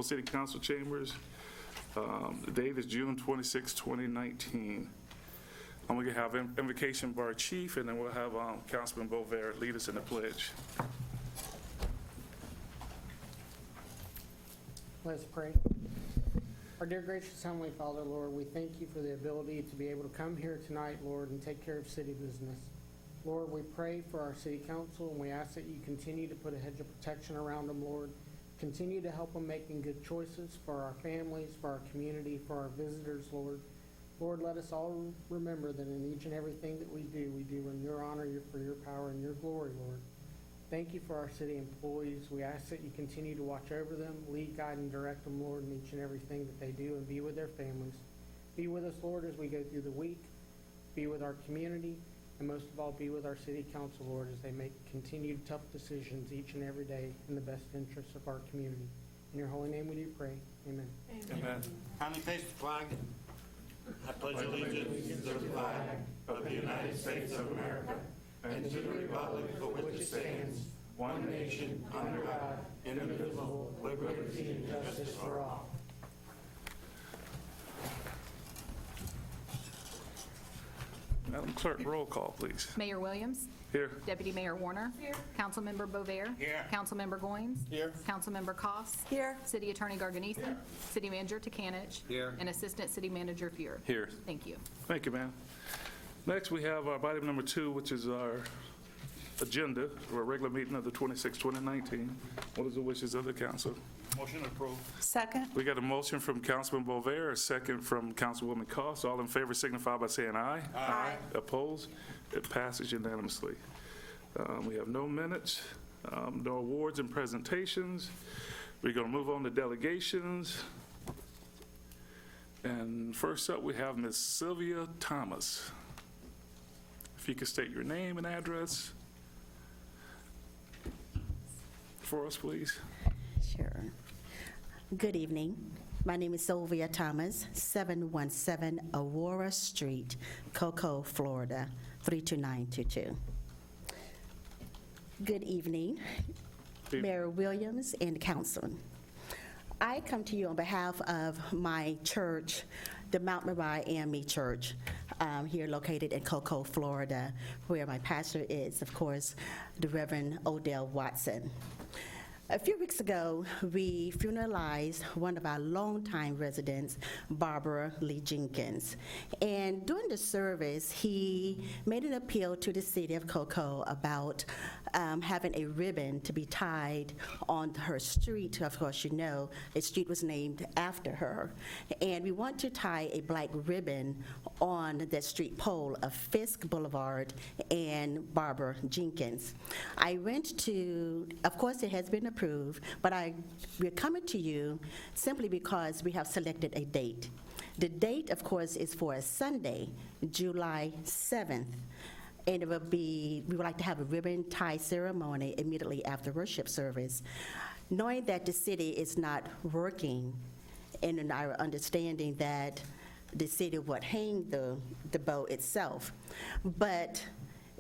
City Council Chambers. The date is June 26, 2019. I'm going to have invocation by our chief, and then we'll have Councilman Bovair lead us in the pledge. Let's pray. Our dear gracious Heavenly Father, Lord, we thank you for the ability to be able to come here tonight, Lord, and take care of city business. Lord, we pray for our city council, and we ask that you continue to put a hedge of protection around them, Lord. Continue to help them making good choices for our families, for our community, for our visitors, Lord. Lord, let us all remember that in each and everything that we do in your honor, for your power, and your glory, Lord. Thank you for our city employees. We ask that you continue to watch over them, lead, guide, and direct them, Lord, in each and everything that they do, and be with their families. Be with us, Lord, as we go through the week. Be with our community, and most of all, be with our city council, Lord, as they make continued tough decisions each and every day in the best interests of our community. In your holy name we do pray. Amen. Amen. Kindly face the flag. I pledge allegiance to the flag of the United States of America and to the republic for which it stands, one nation, under God, indivisible, with liberty and justice for all. Madam Clerk, roll call, please. Mayor Williams. Here. Deputy Mayor Warner. Here. Councilmember Bovair. Here. Councilmember Goins. Here. Councilmember Koss. Here. City Attorney Garganese. City Manager Takanich. Here. And Assistant City Manager Fuhr. Here. Thank you. Thank you, ma'am. Next, we have our item number 2, which is our agenda for a regular meeting of the 26th, 2019. What is the wishes of the council? Motion approved. Second. We got a motion from Councilman Bovair, a second from Councilwoman Cost. All in favor signify by saying aye. Aye. Opposed? It passes unanimously. We have no minutes, no awards and presentations. We're going to move on to delegations. And first up, we have Ms. Sylvia Thomas. If you could state your name and address for us, please. Sure. Good evening. My name is Sylvia Thomas, 717 Aurora Street, Cocoa, Florida, 32922. Good evening, Mayor Williams and Council. I come to you on behalf of my church, the Mount Moriah AME Church, here located in Cocoa, Florida, where my pastor is, of course, the Reverend Odell Watson. A few weeks ago, we funeralized one of our longtime residents, Barbara Lee Jenkins. And during the service, he made an appeal to the city of Cocoa about having a ribbon to be tied on her street. Of course, you know, a street was named after her. And we want to tie a black ribbon on that street pole of Fisk Boulevard and Barbara Jenkins. I went to, of course, it has been approved, but we're coming to you simply because we have selected a date. The date, of course, is for a Sunday, July 7th. And it will be, we would like to have a ribbon tie ceremony immediately after worship service. Knowing that the city is not working, and in our understanding that the city would hang the bow itself. But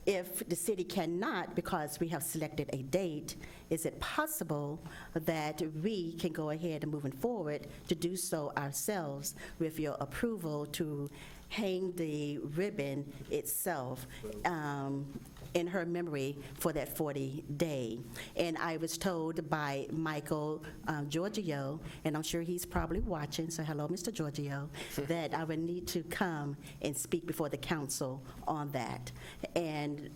if the city cannot, because we have selected a date, is it possible that we can go ahead and moving forward to do so ourselves with your approval to hang the ribbon itself in her memory for that 40-day. And I was told by Michael Giorgio, and I'm sure he's probably watching, so hello, Mr. Giorgio, that I would need to come and speak before the council on that. And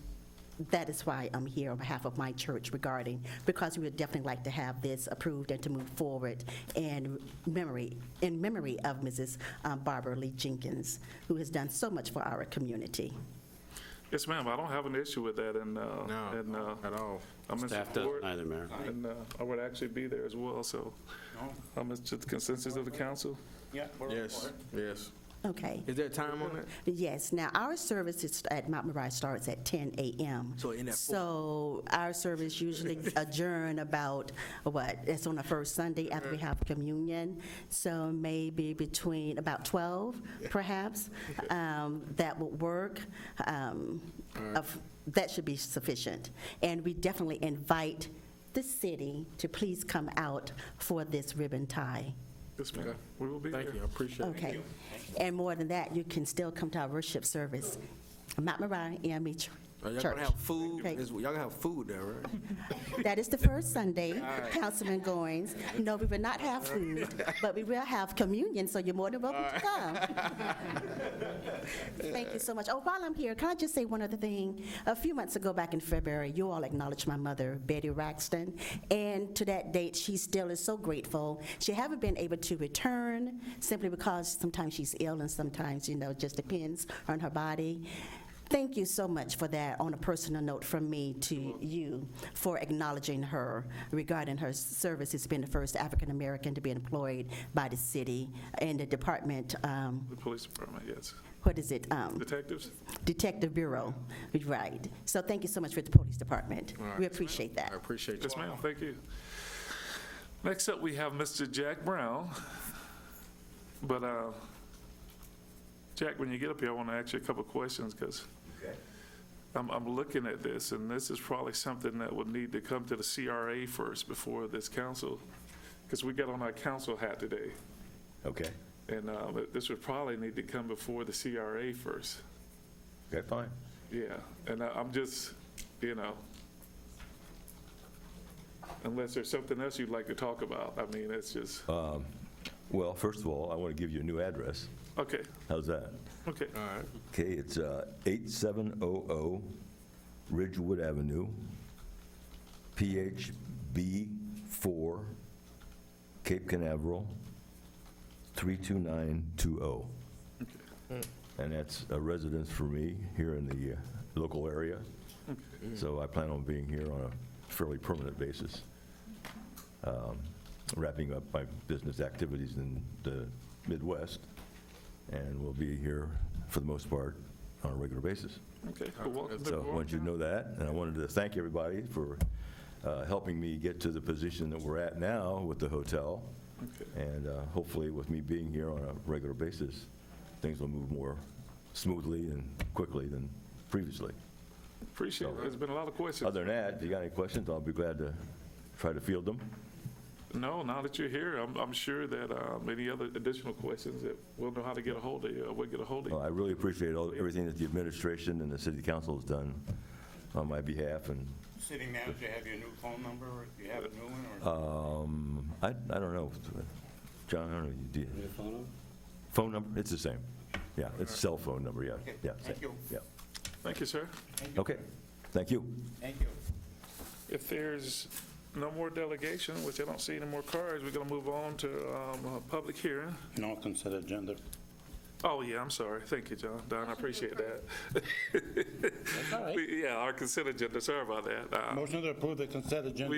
that is why I'm here on behalf of my church because we would definitely like to have this approved and to move forward in memory of Mrs. Barbara Lee Jenkins, who has done so much for our community. Yes, ma'am, I don't have an issue with that, and At all. I'm in Staff doesn't support, either, Mayor. and I would actually be there as well, so I'm to the consensus of the council. Yeah. Yes, yes. Okay. Is there a time on that? Yes. Now, our service at Mount Moriah starts at 10 a.m. So in that So our service usually adjourn about, it's on the first Sunday after we have communion. So maybe between about 12, perhaps, that would work. That should be sufficient. And we definitely invite the city to please come out for this ribbon tie. Yes, ma'am. We will be there. Thank you, I appreciate it. Okay. And more than that, you can still come to our worship service. Mount Moriah AME Church. Y'all gonna have food? Okay. Y'all gonna have food there, right? That is the first Sunday, Councilman Goins. No, we will not have food, but we will have communion, so you're more than welcome to come. Thank you so much. Oh, while I'm here, can I just say one other thing? A few months ago, back in February, you all acknowledged my mother, Betty Raxton, and to that date, she still is so grateful. She haven't been able to return simply because sometimes she's ill and sometimes, just depends on her body. Thank you so much for that, on a personal note from me to you, for acknowledging her regarding her service. It's been the first African-American to be employed by the city in the department, The police department, yes. what is it? Detectives? Detective Bureau, right. So thank you so much for the police department. We appreciate that. I appreciate you. Yes, ma'am. Thank you. Next up, we have Mr. Jack Brown. But, Jack, when you get up here, I want to ask you a couple of questions because I'm looking at this, and this is probably something that would need to come to the CRA first before this council, because we got on our council hat today. Okay, And this would probably need to come before the CRA first. okay, fine. Yeah, and I'm just, unless there's something else you'd like to talk about. I mean, it's just, Well, first of all, I want to give you a new address. okay, How's that? okay. All right. Okay, it's 8700 Ridgewood Avenue, PHB 4, Cape Canaveral, 32920. And that's a residence for me here in the local area. So I plan on being here on a fairly permanent basis, wrapping up my business activities in the Midwest, and we'll be here for the most part on a regular basis. Okay, well, welcome to the So I board. wanted you to know that, and I wanted to thank everybody for helping me get to the position that we're at now with the hotel. Okay. And hopefully, with me being here on a regular basis, things will move more smoothly and quickly than previously. Appreciate it. There's been a lot of questions. Other than that, if you got any questions, I'll be glad to try to field them. No, now that you're here, I'm sure that any other additional questions that we'll know how to get a hold of you, or we'll get a hold of Well, you. I really appreciate everything that the administration and the city council has done on my behalf, and City manager, have your new phone number, or if you have a new one, or? I don't know. John, I don't know. You do. Phone number? It's the same. Yeah, it's a cell phone number, yeah. Okay, Yeah, thank same. you. Yeah. Thank you, sir. Okay, thank you. Thank you. If there's no more delegation, which I don't see any more cards, we're going to move on to a public hearing. No consent agenda. Oh, yeah, I'm sorry. Thank you, John. Don, I appreciate that. all right. Yeah, our consent agenda, sorry about that. Motion to approve the consent agenda.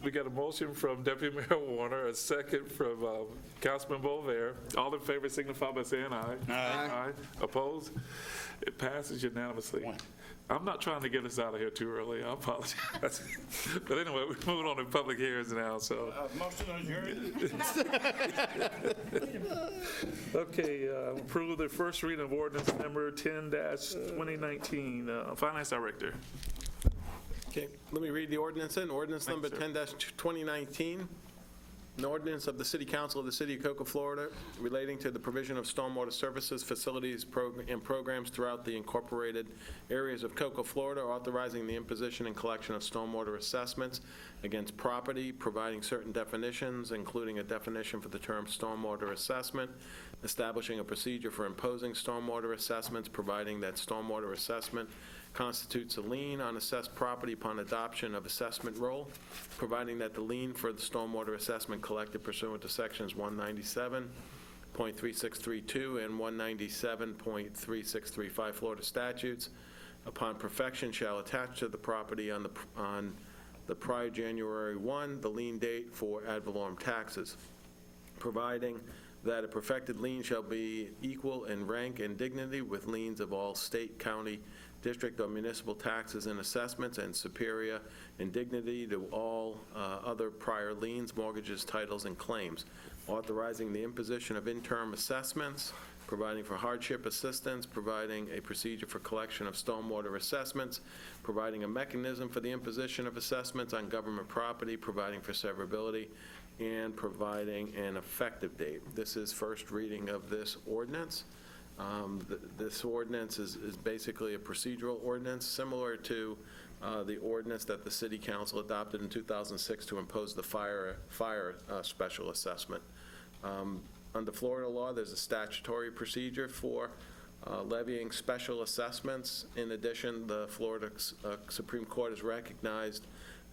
We got a motion from Deputy Mayor Warner, a second from Councilman Bover. All in favor signify by saying aye. Aye. Opposed? It passes unanimously. I'm not trying to get us out of here too early. I apologize. But anyway, we're moving on to public hearings now, so. Motion adjourned. Okay, approve the first reading of ordinance number 10-2019. Finance Director. Okay, let me read the ordinance then. Ordinance number Thank you, 10-2019, an ordinance of the City Council of the City of Cocoa, Florida, relating to the provision of stormwater services, facilities, and programs throughout the incorporated areas of Cocoa, Florida, authorizing the imposition and collection of stormwater assessments against property, providing certain definitions, including a definition for the term stormwater assessment, establishing a procedure for imposing stormwater assessments, providing that stormwater assessment constitutes a lien on assessed property upon adoption of assessment roll, providing that the lien for the stormwater assessment collected pursuant to sections 197.3632 and 197.3635 Florida statutes, upon perfection shall attach to the property on the prior January 1, the lien date for ad valorem taxes, providing that a perfected lien shall be equal in rank and dignity with liens of all state, county, district, or municipal taxes and assessments, and superior in dignity to all other prior liens, mortgages, titles, and claims, authorizing the imposition of interim assessments providing for hardship assistance, providing a procedure for collection of stormwater assessments, providing a mechanism for the imposition of assessments on government property, providing for severability, and providing an effective date. This is first reading of this ordinance. This ordinance is basically a procedural ordinance similar to the ordinance that the City Council adopted in 2006 to impose the fire special assessment. Under Florida law, there's a statutory procedure for levying special assessments. In addition, the Florida Supreme Court has recognized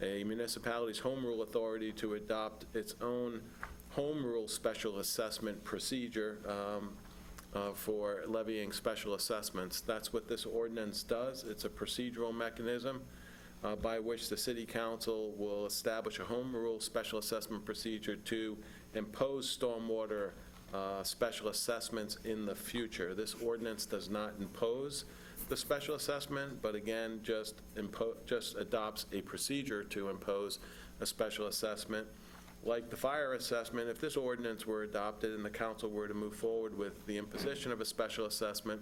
a municipality's home rule authority to adopt its own home rule special assessment procedure for levying special assessments. That's what this ordinance does. It's a procedural mechanism by which the City Council will establish a home rule special assessment procedure to impose stormwater special assessments in the future. This ordinance does not impose the special assessment, but again, just adopts a procedure to impose a special assessment. Like the fire assessment, if this ordinance were adopted and the council were to move forward with the imposition of a special assessment,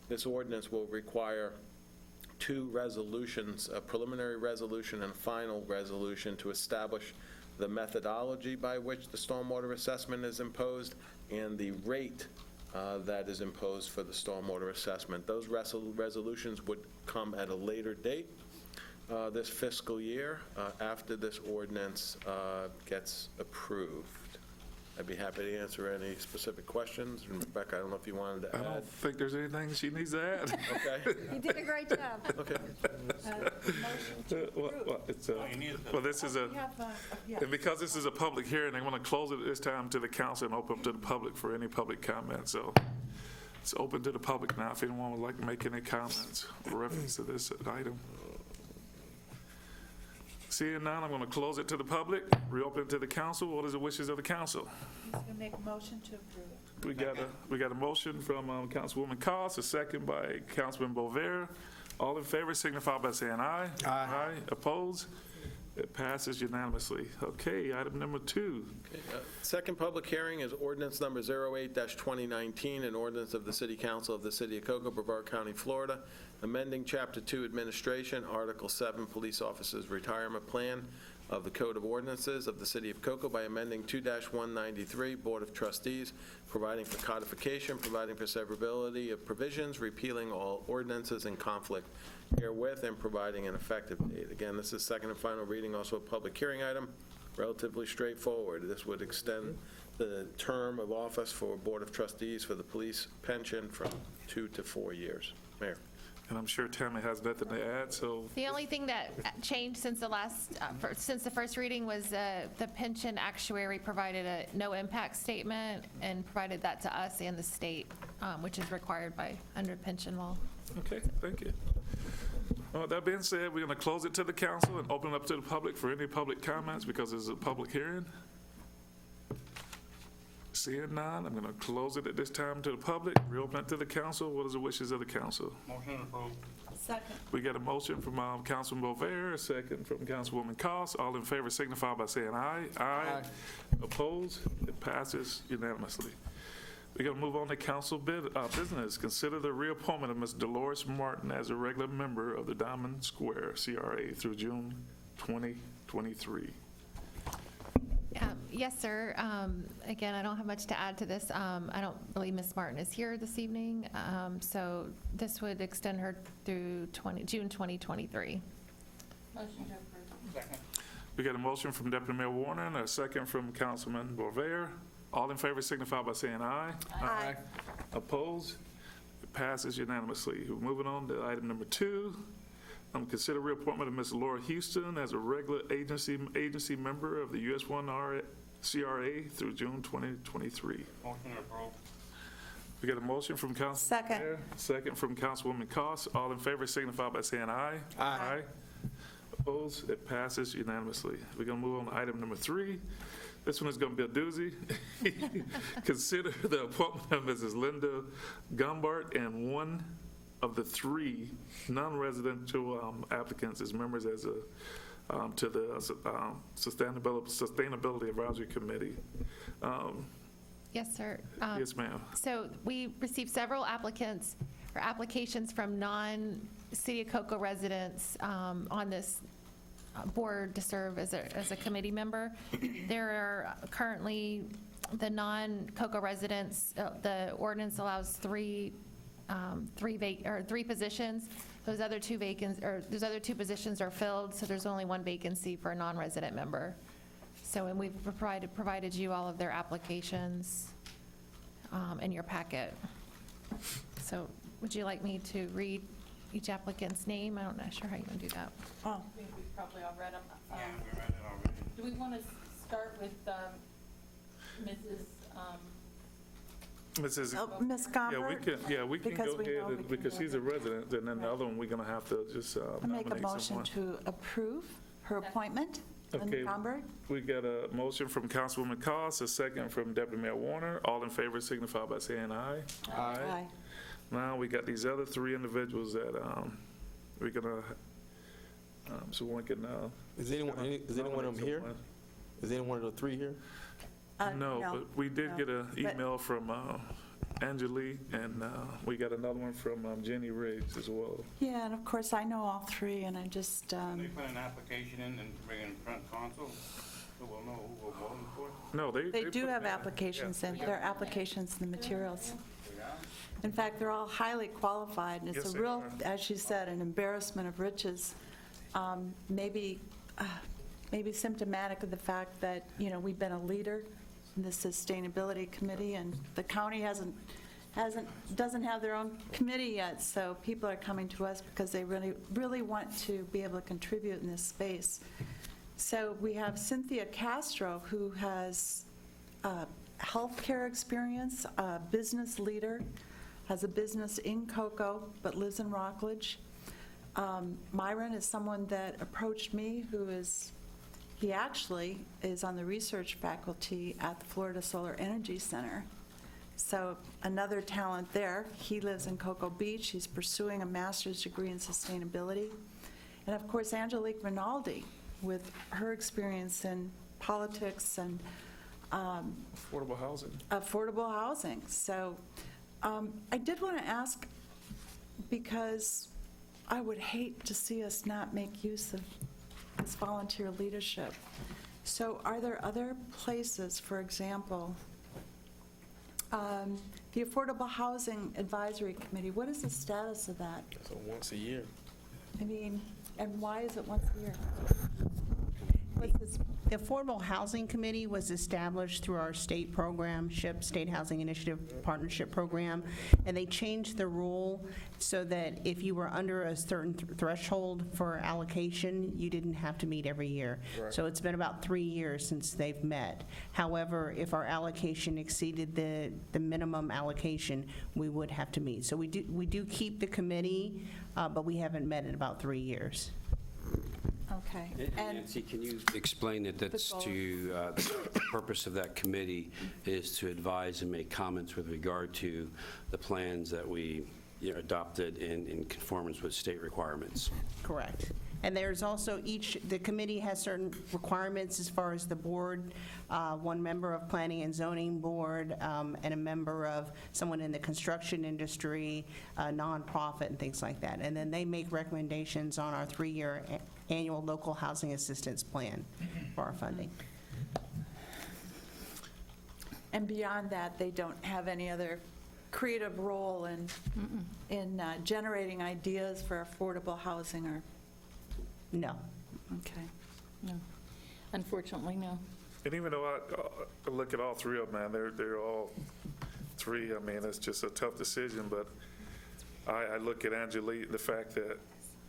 this ordinance will require two resolutions, a preliminary resolution and a final resolution, to establish the methodology by which the stormwater assessment is imposed and the rate that is imposed for the stormwater assessment. Those resolutions would come at a later date this fiscal year after this ordinance gets approved. I'd be happy to answer any specific questions. And Rebecca, I don't know if you wanted to I add. don't think there's anything she needs to add. Okay, You did a great job. okay. Well, this is a, and because this is a public hearing, I want to close it at this time to the council and open up to the public for any public comment. So it's open to the public now if anyone would like to make any comments or reference to this item. Seeing none, I'm going to close it to the public, reopen it to the council. What is the wishes of the council? He's going to make a motion to approve it. We got a motion from Councilwoman Cost, a second by Councilman Bover. All in favor signify by saying aye. Aye. Opposed? It passes unanimously. Okay, item number 2. Second public hearing is ordinance number 08-2019, an ordinance of the City Council of the City of Cocoa, Brevard County, Florida, amending Chapter 2 Administration, Article 7 Police Officers Retirement Plan of the Code of Ordinances of the City of Cocoa by amending 2-193 Board of Trustees, providing for codification, providing for severability of provisions, repealing all ordinances in conflict herewith, and providing an effective date. Again, this is second and final reading, also a public hearing item, relatively straightforward. This would extend the term of office for Board of Trustees for the police pension from 2 to 4 years. Mayor. And I'm sure Tammy has nothing to add, so The only thing that changed since the since the first reading was the pension actuary provided a no impact statement and provided that to us and the state, which is required by under pension law. okay, thank you. Well, that being said, we're going to close it to the council and open it up to the public for any public comments because it's a public hearing. Seeing none, I'm going to close it at this time to the public, reopen it to the council. What is the wishes of the council? Motion approved. Second. We got a motion from Councilman Bover, a second from Councilwoman Cost. All in favor signify by saying aye. Aye. Opposed? It passes unanimously. We're going to move on to council business. Consider the reappointment of Ms. Dolores Martin as a regular member of the Diamond Square CRA through June 2023. Yes, sir. Again, I don't have much to add to this. I don't believe Ms. Martin is here this evening, so this would extend her through June 2023. Motion to approve. Second. We got a motion from Deputy Mayor Warner and a second from Councilman Bover. All in favor signify by saying aye. Aye. Opposed? It passes unanimously. We're moving on to item number 2. Consider reappointment of Ms. Laura Houston as a regular agency member of the US1 CRA through June 2023. Motion approved. We got a motion from Councilman Second. Mayor, second from Councilwoman Cost. All in favor signify by saying aye. Aye. Opposed? It passes unanimously. We're going to move on to item number 3. This one is going to be a doozy. Consider the appointment of Mrs. Linda Gombart and one of the 3 non-residential applicants as members as to the Sustainability Advisory Committee. Yes, sir. Yes, ma'am. So we received several applicants or applications from non-City of Cocoa residents on this board to serve as a committee member. There are currently the non-Cocoa residents, the ordinance allows three positions. Those other two positions are filled, so there's only one vacancy for a non-resident member. So, and we've provided you all of their applications in your packet. So would you like me to read each applicant's name? I'm not sure how you want to do that. I think we probably all read them. Yeah, we read it already. Do we want to start with Mrs., Mrs. Oh, Ms. Yeah, we Gomberg? can, we can Because go we know ahead, we and- can because go she's a resident, and then the other one, we're going to have to just I make a nominate motion someone. to approve her appointment. Okay. Ms. Gomberg? We got a motion from Councilwoman Cost, a second from Deputy Mayor Warner. All in favor signify by saying aye. Aye. Now, we got these other three individuals that we're going to, so one can. Is anyone of them here? Is any one of the three here? No, but we did no. get an But- email from Angelique, and we got another one from Jenny Riggs as well. Yeah, and of course, I know all three, and I just, They put an application in and bring in front council, so we'll know who we're voting for. No, they do put- have applications in, there are applications in the materials. In fact, they're all highly qualified, and Yes, it's a they real, are. as you said, an embarrassment of riches. Maybe symptomatic of the fact that, we've been a leader in the Sustainability Committee, and the county doesn't have their own committee yet, so people are coming to us because they really want to be able to contribute in this space. So we have Cynthia Castro, who has healthcare experience, a business leader, has a business in Cocoa, but lives in Rockledge. Myron is someone that approached me, he actually is on the research faculty at the Florida Solar Energy Center. So another talent there. He lives in Cocoa Beach. He's pursuing a master's degree in sustainability. And of course, Angelique Rinaldi, with her experience in politics and Affordable housing. affordable housing. So I did want to ask, because I would hate to see us not make use of this volunteer leadership. So are there other places, for example, the Affordable Housing Advisory Committee, what is the status of that? So once a year. I mean, and why is it once a year? What's this? The Affordable Housing Committee was established through our state program, SHIP, State Housing Initiative Partnership Program, and they changed the rule so that if you were under a certain threshold for allocation, you didn't have to meet every year. So it's been about 3 years since they've met. However, if our allocation exceeded the minimum allocation, we would have to meet. So we do keep the committee, but we haven't met in about 3 years. Okay. And Nancy, can you explain that that's goal. to, the purpose of that committee is to advise and make comments with regard to the plans that we adopted in conformance with state requirements? Correct. And there's also the committee has certain requirements as far as the board, one member of Planning and Zoning Board, and a member of someone in the construction industry, a nonprofit, and things like that. And then they make recommendations on our 3-year annual local housing assistance plan for our funding. And beyond that, they don't have any other creative role in generating ideas for affordable housing or, No. okay. No. Unfortunately, no. And even though I look at all three of them, man, they're all three, I mean, it's just a tough decision, but I look at Angelique, the fact that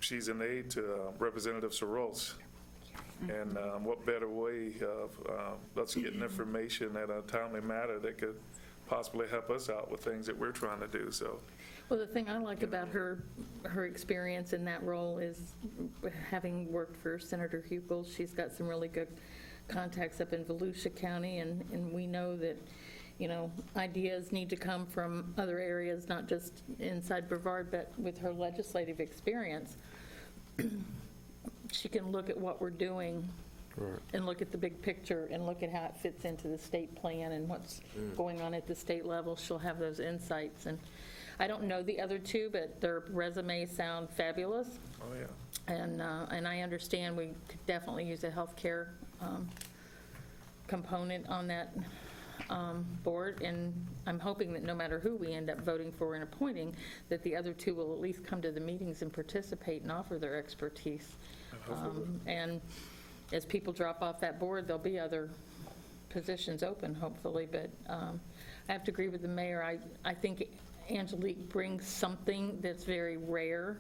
she's an aide to Representative Saros. And what better way of us getting information at a timely manner that could possibly help us out with things that we're trying to do, so. Well, the thing I like about her experience in that role is having worked for Senator Hupel, she's got some really good contacts up in Volusia County, and we know that, ideas need to come from other areas, not just inside Brevard, but with her legislative experience. She can look at what we're doing and look at the big picture and look at how it fits into the state plan and what's going on at the state level. She'll have those insights. And I don't know the other two, but their resumes sound fabulous. Oh, yeah. And I understand we could definitely use a healthcare component on that board, and I'm hoping that no matter who we end up voting for and appointing, that the other two will at least come to the meetings and participate and offer their expertise. And as people drop off that board, there'll be other positions open, hopefully, but I have to agree with the mayor. I think Angelique brings something that's very rare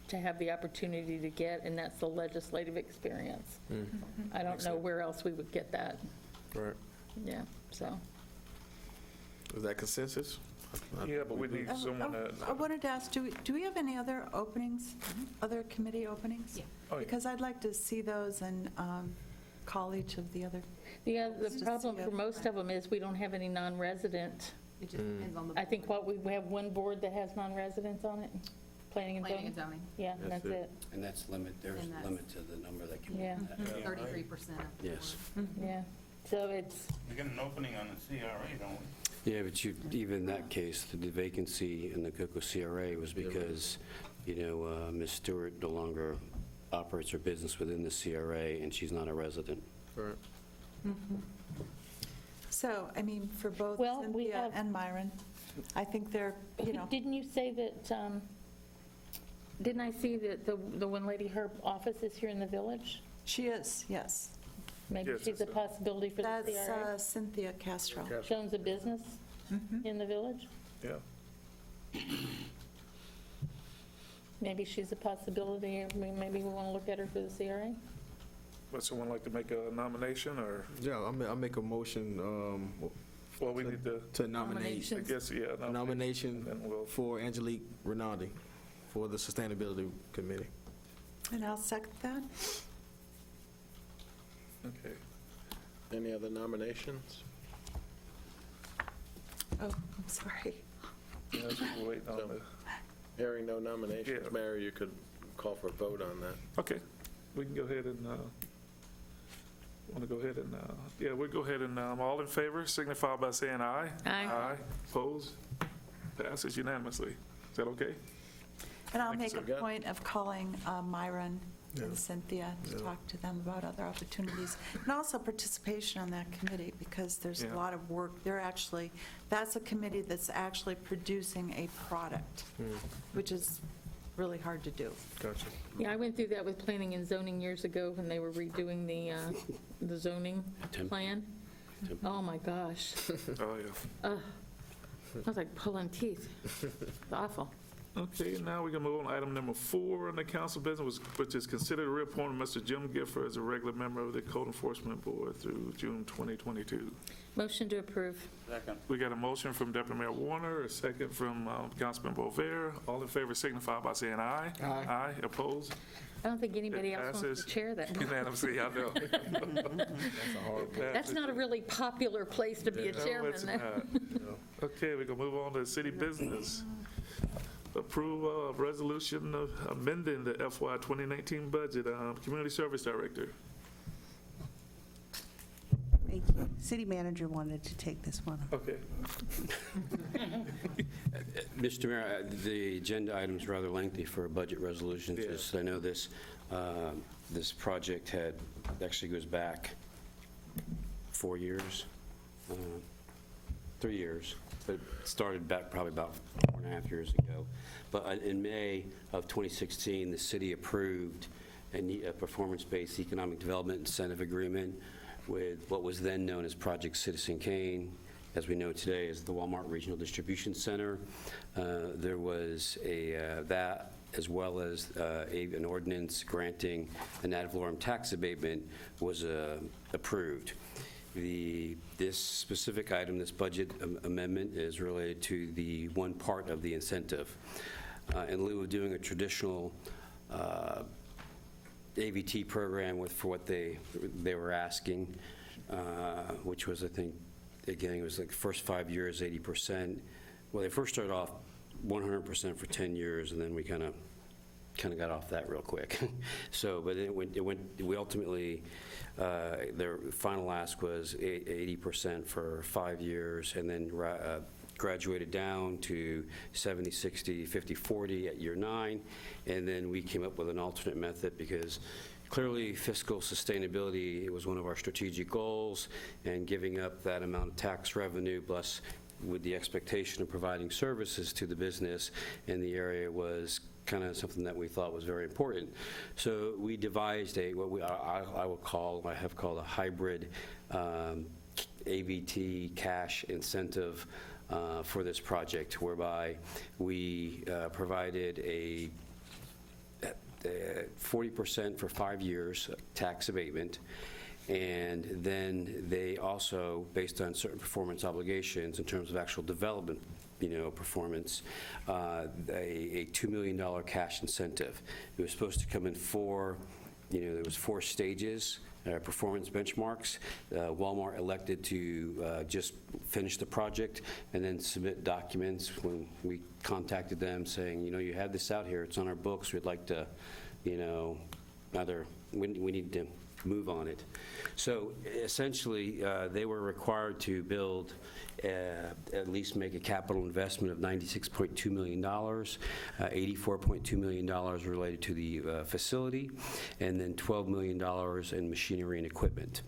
to have the opportunity to get, and that's the legislative experience. I don't know where else we would get that. Right. Yeah, so. Is that consensus? Yeah, but we need someone that, I wanted to ask, do we have any other openings, other committee openings? Yeah. Oh, yeah. Because I'd like to see those and call each of the other. Yeah, the Just problem see for if- most of them is we don't have any non-resident. It just depends on the. I think we have one board that has non-residents on it, planning and Planning zoning. and zoning, Yeah, that's it. And that's there's And that's- a limit to the number that can be. Yeah. 33% of the Yes. board. Yeah, so it's, We got an opening on the CRA, don't we? Yeah, but even in that case, the vacancy in the Cocoa CRA was because, Ms. Stewart no longer operates her business within the CRA, and she's not a resident. Right. So, I mean, for both Well, we Cynthia have- and Myron, I think they're, didn't you say that, didn't I see that the one lady, her office is here in the village? she is, yes. Maybe Yes, she's a it's possibility for the That's CRA? Cynthia Castro. Okay. She owns a business in the village? yeah. Maybe she's a possibility. Maybe we want to look at her for the CRA? Would someone like to make a nomination, or, Yeah, I'll make a motion well, we need to nominate, I Nominations. guess, yeah. a nomination And we'll, for Angelique Rinaldi for the Sustainability Committee. And I'll second that. okay. Any other nominations? Oh, I'm sorry. Yeah, we're waiting on the, Hearing no nominations, Yeah. Mayor, you could call for a vote on that. okay, we can go ahead and, want to go ahead and, yeah, we'll go ahead and, all in favor, signify by saying aye. Aye. Aye, opposed, passes unanimously. Is that okay? And I'll Thank you, make sir. a point of calling Myron and Cynthia to talk to them about other opportunities. And also participation on that committee, because there's a Yeah. lot of work. That's a committee that's actually producing a product, which is really hard to do. Gotcha. Yeah, I went through that with planning and zoning years ago when they were redoing the zoning Tim. plan. Oh, my gosh. Oh, yeah. I was like pulling teeth. It's awful. Okay, now we can move on to item number 4 on the council business, which is consider the reappointment of Mr. Jim Gifford as a regular member of the Code Enforcement Board through June 2022. Motion to approve. Second. We got a motion from Deputy Mayor Warner, a second from Councilman Bover. All in favor signify by saying aye. Aye. Aye, opposed? I don't think anybody It else wants passes to chair that. Unanimously, I know. That's not a really popular place to be a No, chairman. it's not. Okay, we're going to move on to city business. Approval of resolution of amending the FY 2019 budget. Community Service Director. Thank you. City manager wanted to take this one. Okay. Mr. Mayor, the agenda item is rather lengthy for a budget resolution. Yeah. Just, I know this project actually goes back 4 years, 3 years, but it started back probably about 4.5 years ago. But in May of 2016, the city approved a performance-based economic development incentive agreement with what was then known as Project Citizen Kane, as we know today as the Walmart Regional Distribution Center. There was that, as well as an ordinance granting an ad valorem tax abatement was approved. This specific item, this budget amendment, is related to the one part of the incentive. In lieu of doing a traditional AVT program for what they were asking, which was, I think, again, it was like the first 5 years, 80%. Well, they first started off 100% for 10 years, and then we kind of kind of got off that real quick. So, but we ultimately, their final ask was 80% for 5 years, and then graduated down to 70, 60, 50, 40 at year 9. And then we came up with an alternate method because clearly fiscal sustainability was one of our strategic goals, and giving up that amount of tax revenue plus with the expectation of providing services to the business in the area was kind of something that we thought was very important. So we devised what I have called a hybrid AVT cash incentive for this project, whereby we provided a 40% for 5 years tax abatement, and then they also, based on certain performance obligations in terms of actual development, performance, a $2 million cash incentive. It was supposed to come in there was 4 stages, performance benchmarks. Walmart elected to just finish the project and then submit documents. When we contacted them saying, you have this out here, it's on our books, we'd like to, we need to move on it. So essentially, they were required to build, at least make a capital investment of $96.2 million, $84.2 million related to the facility, and then $12 million in machinery and equipment.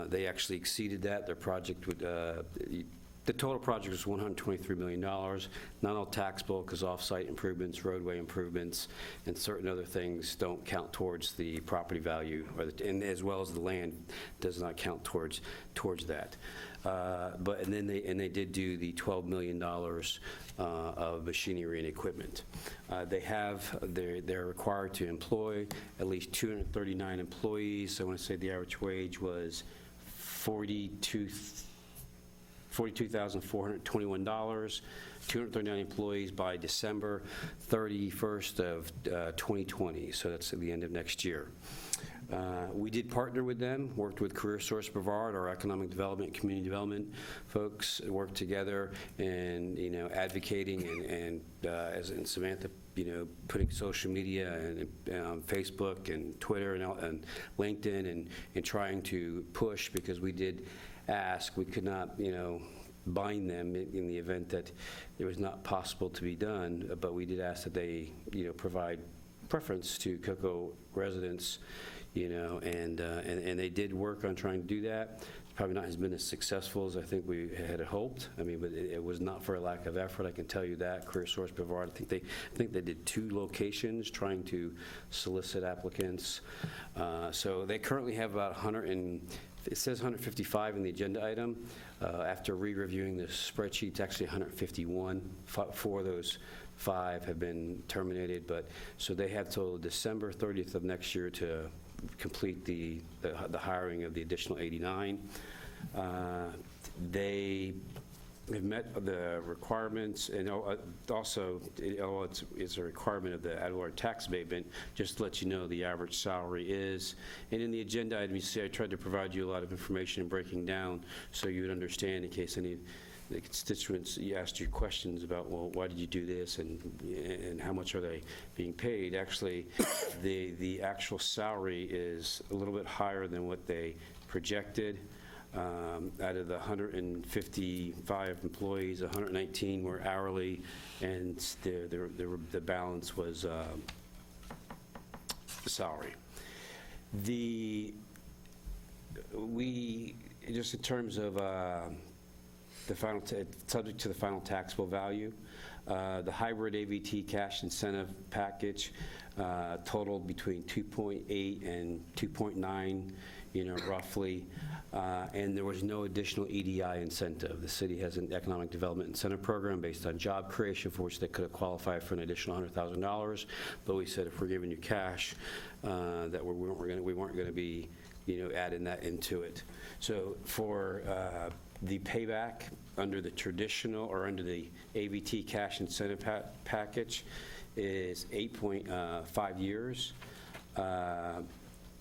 They actually exceeded that. Their project would, the total project was $123 million, not all taxable because off-site improvements, roadway improvements, and certain other things don't count towards the property value, and as well as the land does not count towards that. And they did do the $12 million of machinery and equipment. They're required to employ at least 239 employees. I want to say the average wage was $42,421, 239 employees by December 31st of 2020, so that's at the end of next year. We did partner with them, worked with CareerSource Brevard, our economic development, community development folks, worked together and, advocating and as in Samantha, putting social media and Facebook and Twitter and LinkedIn and trying to push, because we did ask, we could not, bind them in the event that it was not possible to be done, but we did ask that they, provide preference to Cocoa residents, and they did work on trying to do that. Probably not has been as successful as I think we had hoped. But it was not for a lack of effort, I can tell you that. CareerSource Brevard, I think they did 2 locations trying to solicit applicants. So they currently have about it says 155 in the agenda item. After re-reviewing the spreadsheet, it's actually 151. 4 of those 5 have been terminated, so they have till December 30th of next year to complete the hiring of the additional 89. They have met the requirements, and also it's a requirement of the ad valorem tax abatement. Just to let you know, the average salary is, and in the agenda item, you see I tried to provide you a lot of information and breaking down so you would understand in case any of the constituents asked you questions about, well, why did you do this and how much are they being paid? Actually, the actual salary is a little bit higher than what they projected. Out of the 155 employees, 119 were hourly, and the balance was the salary. Just in terms of subject to the final taxable value, the hybrid AVT cash incentive package totaled between 2.8 and 2.9, roughly, and there was no additional EDI incentive. The city has an economic development incentive program based on job creation for which they could have qualified for an additional $100,000, but we said if we're giving you cash, that we weren't going to be, adding that into it. So for the payback under the traditional or under the AVT cash incentive package is 8.5 years.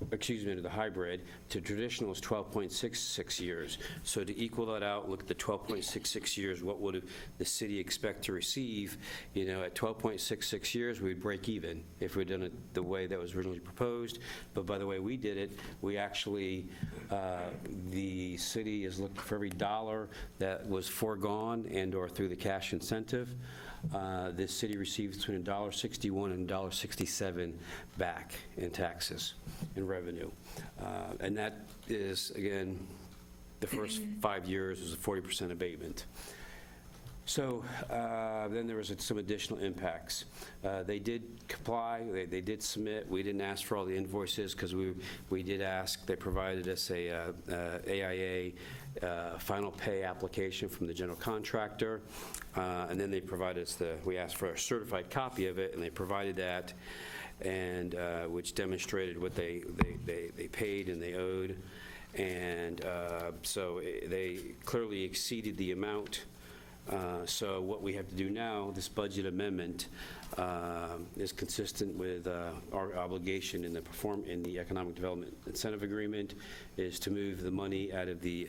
under the hybrid, to traditional is 12.66 years. So to equal that out, look at the 12.66 years, what would the city expect to receive? At 12.66 years, we'd break even if we'd done it the way that was originally proposed. But by the way we did it, we actually, the city is looking for every dollar that was foregone and/or through the cash incentive. This city receives between $1.61 and $1.67 back in taxes and revenue. And that is, again, the first 5 years was a 40% abatement. So then there was some additional impacts. They did comply, they did submit. We didn't ask for all the invoices because we did ask. They provided us a AIA final pay application from the general contractor, and then they provided us we asked for a certified copy of it, and they provided that, and which demonstrated what they paid and they owed. And so they clearly exceeded the amount. So what we have to do now, this budget amendment, is consistent with our obligation in the Economic Development Incentive Agreement, is to move the money out of the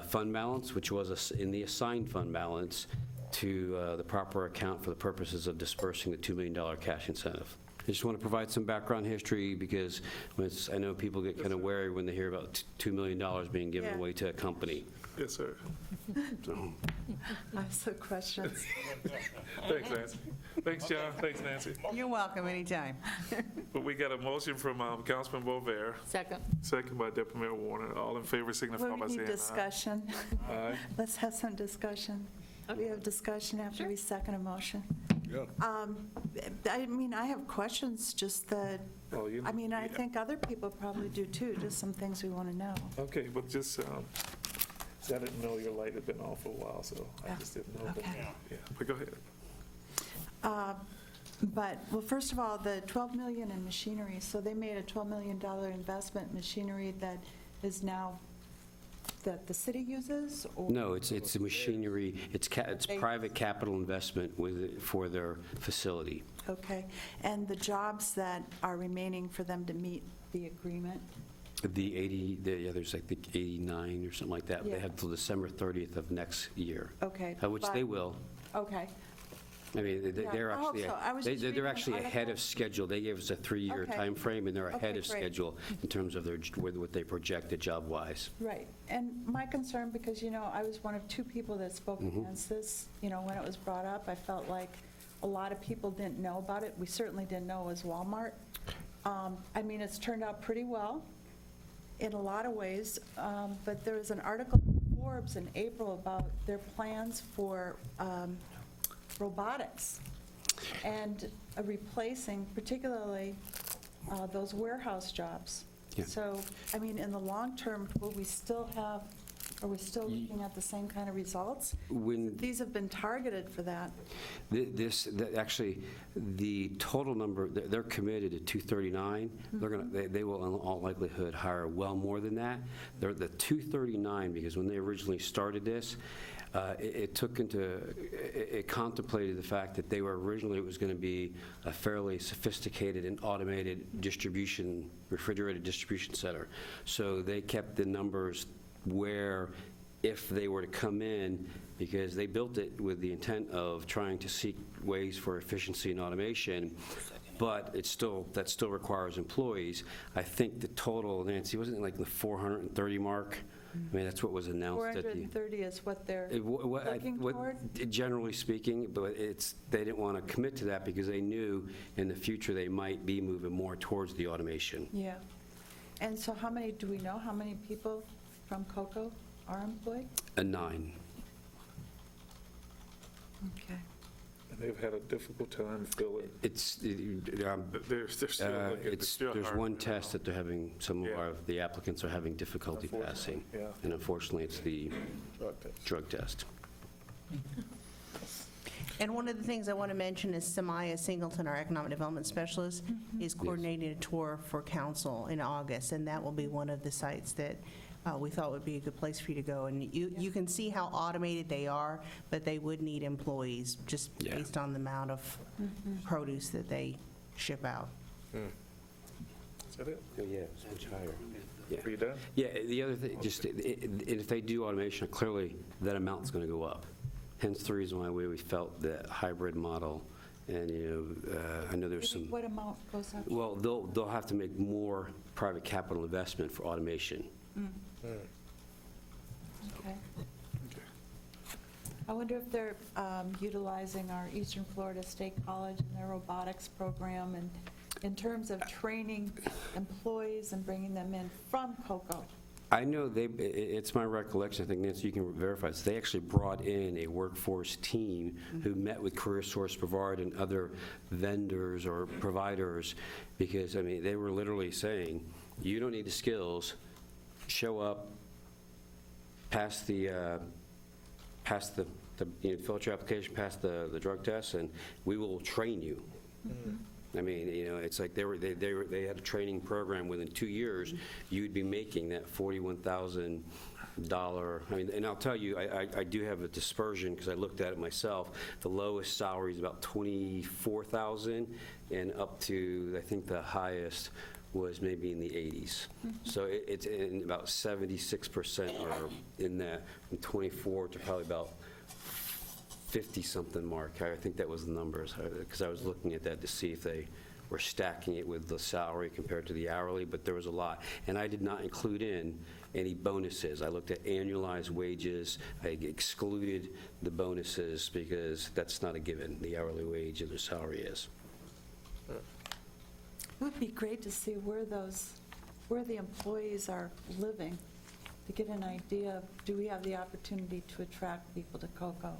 fund balance, which was in the assigned fund balance, to the proper account for the purposes of dispersing the $2 million cash incentive. I just want to provide some background history because I know people get kind of wary when they hear about $2 million being given away to a company. Yes, sir. So. I have some questions. Thanks, Nancy. Thanks, John. Thanks, Nancy. You're welcome anytime. But we got a motion from Councilman Bover, Second. second by Deputy Mayor Warner. All in favor signify Well, by we saying need aye. discussion. Aye. Let's have some discussion. We have discussion after we second a motion. I have questions, just that, Oh, you know, I yeah. think other people probably do too, just some things we want to know. Okay, but just, I didn't know your light had been off for a while, so I just didn't know. But, Okay. yeah, but go ahead. Well, first of all, the $12 million in machinery, so they made a $12 million investment in machinery that is now, that the city uses? Or? No, it's the machinery, it's private capital investment for their facility. Okay, and the jobs that are remaining for them to meet the agreement? There's I think 89 or something like that. Yeah. They have till December 30th of next year. Okay. Which they will. Okay. I mean, they're I hope actually, so. I was just they're reading an actually ahead article. of schedule. They gave us a 3-year Okay. time frame, and they're ahead Okay, of great. schedule in terms of what they projected job-wise. Right, and my concern, because, I was one of 2 people that spoke against this, when it was brought up, I felt like a lot of people didn't know about it. We certainly didn't know it was Walmart. It's turned out pretty well in a lot of ways, but there was an article in Forbes in April about their plans for robotics and replacing particularly those warehouse jobs. Yeah. So, in the long term, will we still have, are we still looking at the same kind of results? These have been targeted for that. Actually, the total number, they're committed to 239. They will in all likelihood hire well more than that. They're the 239, because when they originally started this, it contemplated the fact that it was going to be a fairly sophisticated and automated refrigerated distribution center. So they kept the numbers where, if they were to come in, because they built it with the intent of trying to seek ways for efficiency and automation, but that still requires employees. I think the total, Nancy, wasn't it like the 430 mark? That's what was announced at the... 430 is what they're looking toward? Generally speaking, but they didn't want to commit to that because they knew in the future they might be moving more towards the automation. Yeah. And so do we know how many people from COCO are employed? 9. Okay. And they've had a difficult time filling. There's one test that they're having, some of the applicants are having difficulty passing. Yeah. And unfortunately, it's the drug test. And one of the things I want to mention is Samaya Singleton, our Economic Development Specialist, is coordinating a tour for council in August, and that will be one of the sites that we thought would be a good place for you to go. And you can see how automated they are, but they would need employees just based on the amount of produce that they ship out. that it? Oh, yeah, it's much higher. Yeah. Are you done? Yeah, the other thing, just, if they do automation, clearly that amount's going to go up. Hence the reason why we felt the hybrid model, and, I know there's some, What amount goes up? well, they'll have to make more private capital investment for automation. Okay. I wonder if they're utilizing our Eastern Florida State College and their robotics program, and in terms of training employees and bringing them in from COCO. I know it's my recollection, I think Nancy, you can verify this, they actually brought in a workforce team who met with Career Source Brevard and other vendors or providers, because, I mean, they were literally saying, you don't need the skills, show up, pass the fill out your application, pass the drug test, and we will train you. I mean, it's like they had a training program within 2 years, you'd be making that $41,000. I mean, and I'll tell you, I do have a dispersion because I looked at it myself. The lowest salary is about $24,000, and up to, I think the highest was maybe in the 80s. So it's in about 76% are in that, from 24 to probably about 50-something mark. I think that was the numbers, because I was looking at that to see if they were stacking it with the salary compared to the hourly, but there was a lot. And I did not include in any bonuses. I looked at annualized wages. I excluded the bonuses because that's not a given, the hourly wage and the salary is. It would be great to see where the employees are living, to get an idea of, do we have the opportunity to attract people to COCO?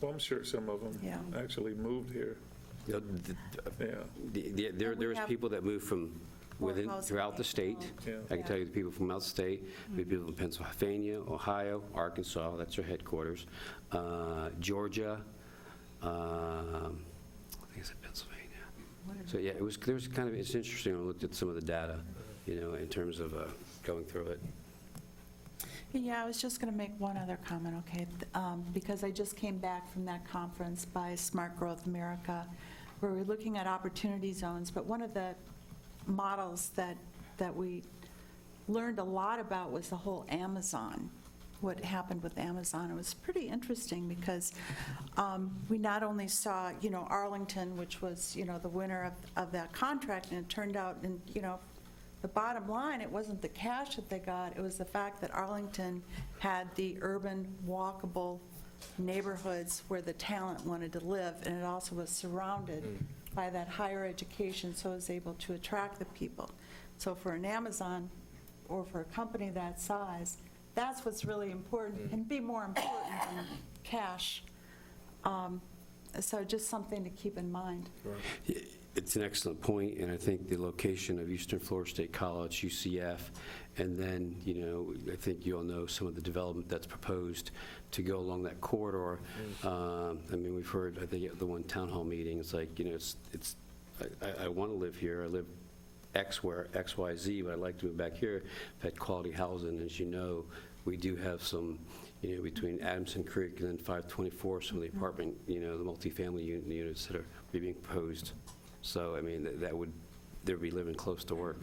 Well, I'm sure some of them Yeah. actually moved here. Yeah. There's people that move from within, housing throughout the state. Yeah. I can tell you the people from out of state, we have people from Pennsylvania, Ohio, Arkansas, that's their headquarters, Georgia, I think it's in Pennsylvania. So, yeah, it's interesting, I looked at some of the data, in terms of going through it. Yeah, I was just going to make one other comment, okay? Because I just came back from that conference by Smart Growth America, where we're looking at opportunity zones, but one of the models that we learned a lot about was the whole Amazon, what happened with Amazon. It was pretty interesting because we not only saw, Arlington, which was, the winner of that contract, and it turned out, and, the bottom line, it wasn't the cash that they got, it was the fact that Arlington had the urban, walkable neighborhoods where the talent wanted to live, and it also was surrounded by that higher education, so it was able to attract the people. So for an Amazon, or for a company that size, that's what's really important, and be more important than cash. So just something to keep in mind. It's an excellent point, and I think the location of Eastern Florida State College, UCF, and then, I think you all know some of the development that's proposed to go along that corridor. I mean, we've heard, I think, at the one town hall meeting, it's like, I want to live here. I live XYZ, but I'd like to move back here. I've had quality housing, as you know. We do have some, between Adamson Creek and then 524, some of the apartment, the multifamily units that are being proposed. So, I mean, they'd be living close to work.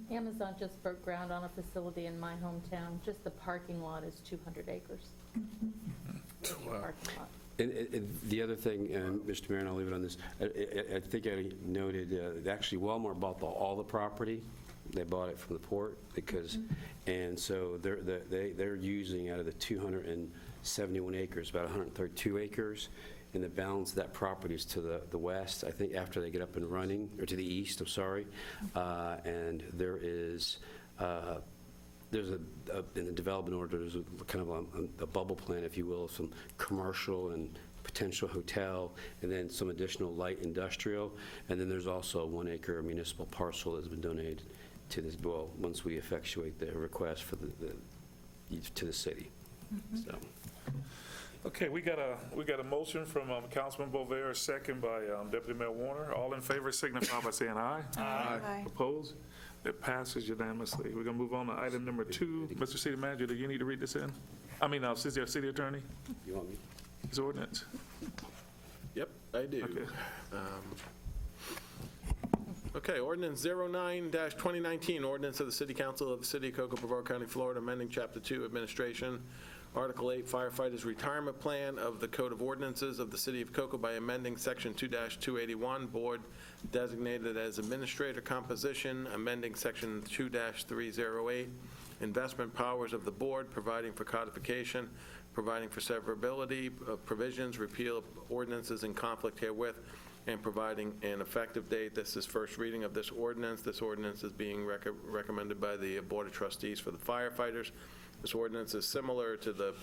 Amazon just broke ground on a facility in my hometown. Just the parking lot is 200 acres. Parking lot. And the other thing, Mr. Mayor, and I'll leave it on this, I think I noted, actually Walmart bought all the property. They bought it from the port because, and so they're using out of the 271 acres, about 132 acres, and the balance of that property is to the west, I think, after they get up and running, or to the east, I'm sorry. And there's in the development order, there's kind of a bubble plan, if you will, of some commercial and potential hotel, and then some additional light industrial. And then there's also a 1 acre municipal parcel that's been donated to this, well, once we effectuate the request for to the city. So. Okay, we got a motion from Councilman Bover, a second by Deputy Mayor Warner. All in favor signify by saying aye. Aye. Opposed? It passes unanimously. We're going to move on to item number 2. Mr. City Manager, do you need to read this in? I mean, City Attorney? You want me? His ordinance? Yep, I do. Okay. Okay, ordinance 09-2019, ordinance of the City Council of the City of Cocoa, Brevard County, Florida, amending Chapter 2, Administration, Article 8, Firefighters Retirement Plan of the Code of Ordinances of the City of Cocoa by amending Section 2-281, Board designated as Administrator Composition, amending Section 2-308, Investment Powers of the Board, providing for codification, providing for severability of provisions, repeal of ordinances in conflict herewith, and providing an effective date. This is first reading of this ordinance. This ordinance is being recommended by the Board of Trustees for the firefighters. This ordinance is similar to the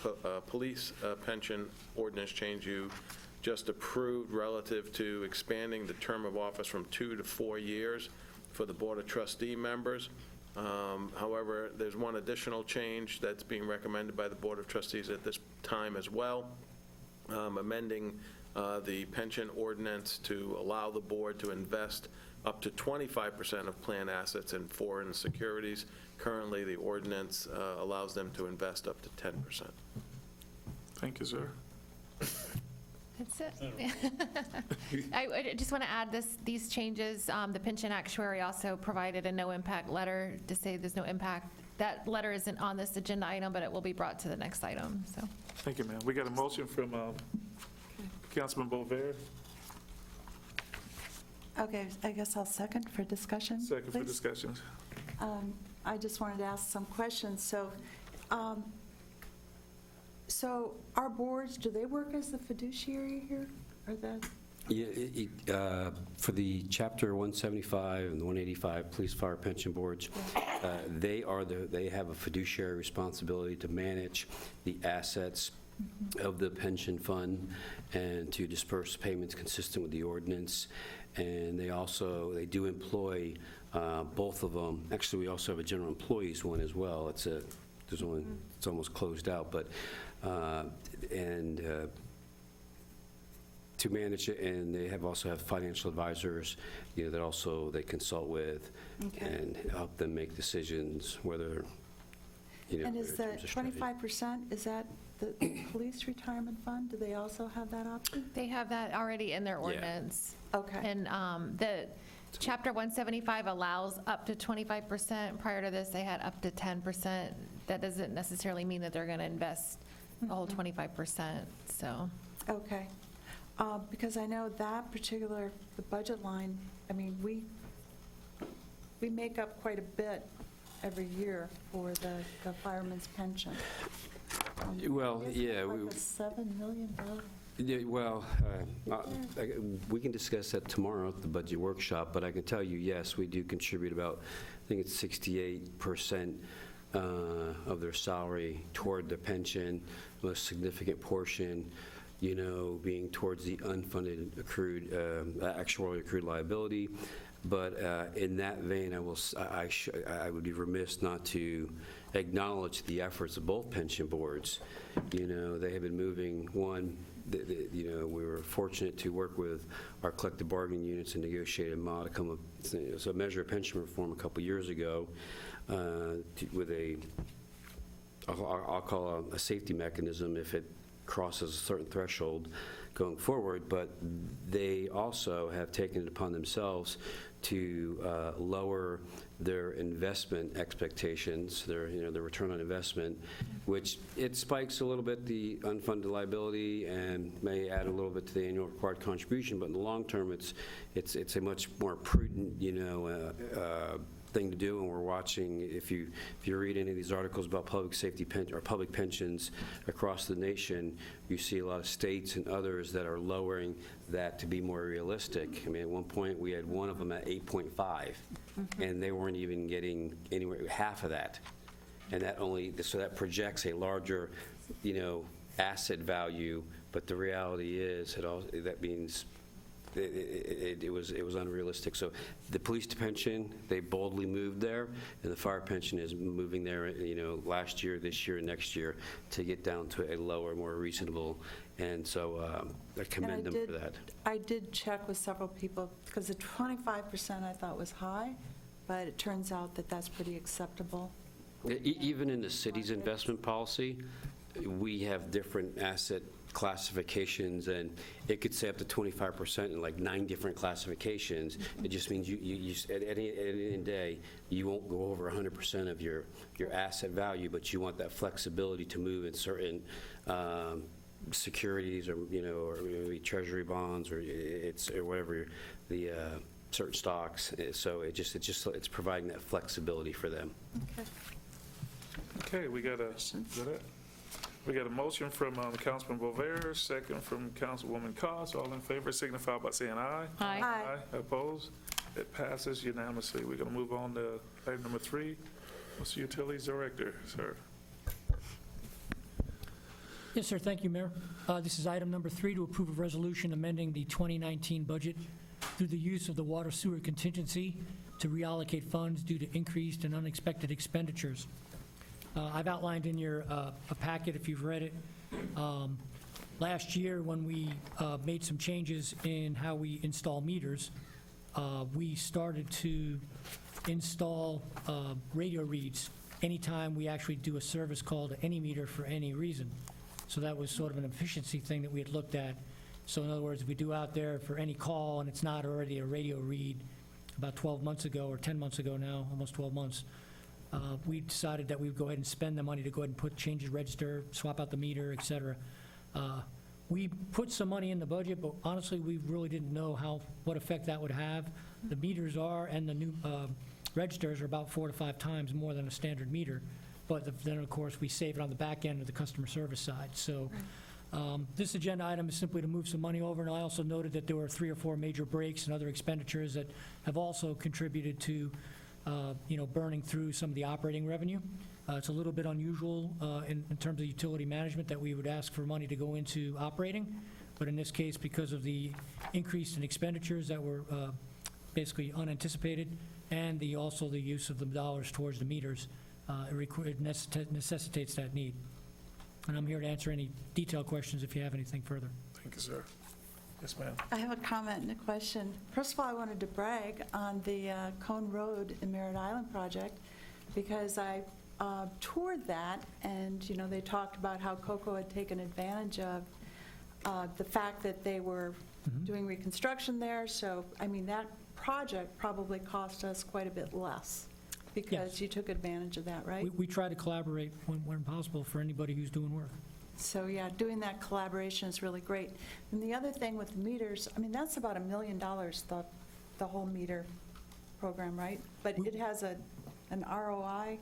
police pension ordinance change you just approved relative to expanding the term of office from 2 to 4 years for the Board of Trustee members. However, there's one additional change that's being recommended by the Board of Trustees at this time as well, amending the pension ordinance to allow the board to invest up to 25% of plan assets in foreign securities. Currently, the ordinance allows them to invest up to 10%. Thank you, sir. That's it. I just want to add these changes. The pension actuary also provided a no-impact letter to say there's no impact. That letter isn't on this agenda item, but it will be brought to the next item, so. Thank you, ma'am. We got a motion from Councilman Bover. Okay, I guess I'll second for discussion, Second for please. discussions. I just wanted to ask some questions. So our boards, do they work as the fiduciary here? Or that? Yeah, for the Chapter 175 and the 185 Police Fire Pension Boards, they have a fiduciary responsibility to manage the assets of the pension fund and to disperse payments consistent with the ordinance. And they do employ both of them. Actually, we also have a general employees one as well. It's almost closed out, but to manage it, and they also have financial advisors, that also they consult with and help them make decisions whether, And is in the terms of strategy. 25%, is that the police retirement fund? Do they also have that option? They have that already in their ordinance. Okay. And the Chapter 175 allows up to 25%. Prior to this, they had up to 10%. That doesn't necessarily mean that they're going to invest the whole 25%, so. Okay. Because I know that particular, the budget line, I mean, we make up quite a bit every year for the fireman's pension. Well, yeah. Like a $7 million. Yeah, well, we can discuss that tomorrow at the budget workshop, but I can tell you, yes, we do contribute about, I think it's 68% of their salary toward the pension, the most significant portion, being towards the unfunded accrued, actuarially accrued liability. But in that vein, I would be remiss not to acknowledge the efforts of both pension boards. They have been moving, we were fortunate to work with our collective bargaining units and negotiate a mod to come up, so a measure of pension reform a couple years ago with I'll call a safety mechanism if it crosses a certain threshold going forward, but they also have taken it upon themselves to lower their investment expectations, their return on investment, which it spikes a little bit the unfunded liability and may add a little bit to the annual required contribution, but in the long term, it's a much more prudent, thing to do, and we're watching. If you read any of these articles about public safety or public pensions across the nation, you see a lot of states and others that are lowering that to be more realistic. I mean, at one point we had one of them at 8.5, and they weren't even getting anywhere half of that, and that projects a larger, asset value. But the reality is that means. It was unrealistic. So the police pension, they boldly moved there, and the fire pension is moving there, last year, this year, and next year to get down to a lower, more reasonable. And so I commend them for that. I did check with several people because the 25% I thought was high, but it turns out that that's pretty acceptable. Even in the city's investment policy, we have different asset classifications, and it could say up to 25% in like 9 different classifications. It just means you at any day, you won't go over 100% of your asset value, but you want that flexibility to move in certain securities, or or maybe treasury bonds, or whatever the certain stocks. So it's providing that flexibility for them. Okay, we got a motion from Councilman Bover, second from Councilwoman Cost. All in favor signify by saying aye. Aye. Opposed? It passes unanimously. We're going to move on to item number 3. Mr. Utilities Director, sir. Yes, sir. Thank you, Mayor. This is item number 3, to approve a resolution amending the 2019 budget through the use of the water sewer contingency to reallocate funds due to increased and unexpected expenditures. I've outlined in your a packet, if you've read it, last year when we made some changes in how we install meters, we started to install radio reads anytime we actually do a service call to any meter for any reason. So that was sort of an efficiency thing that we had looked at. So in other words, if we do out there for any call and it's not already a radio read, about 12 months ago, or 10 months ago now, almost 12 months, we decided that we would go ahead and spend the money to go ahead and change the register, swap out the meter, et cetera. We put some money in the budget, but honestly, we really didn't know what effect that would have. The meters are, and the new registers are about 4 to 5 times more than a standard meter. But then, of course, we save it on the back end of the customer service side. So this agenda item is simply to move some money over. And I also noted that there were 3 or 4 major breaks and other expenditures that have also contributed to burning through some of the operating revenue. It's a little bit unusual in terms of utility management that we would ask for money to go into operating, but in this case, because of the increase in expenditures that were basically unanticipated, and also the use of the dollars towards the meters, it necessitates that need. And I'm here to answer any detailed questions if you have anything further. Thank you, sir. Yes, ma'am. I have a comment and a question. First of all, I wanted to brag on the Cone Road and Merritt Island project, because I toured that, and they talked about how COCO had taken advantage of the fact that they were doing reconstruction there. So, I mean, that project probably cost us quite a bit less because Yes. you took advantage of that, right? We try to collaborate when possible for anybody who's doing work. So, yeah, doing that collaboration is really great. And the other thing with the meters, I mean, that's about $1 million, the whole meter program, right? But it has an ROI.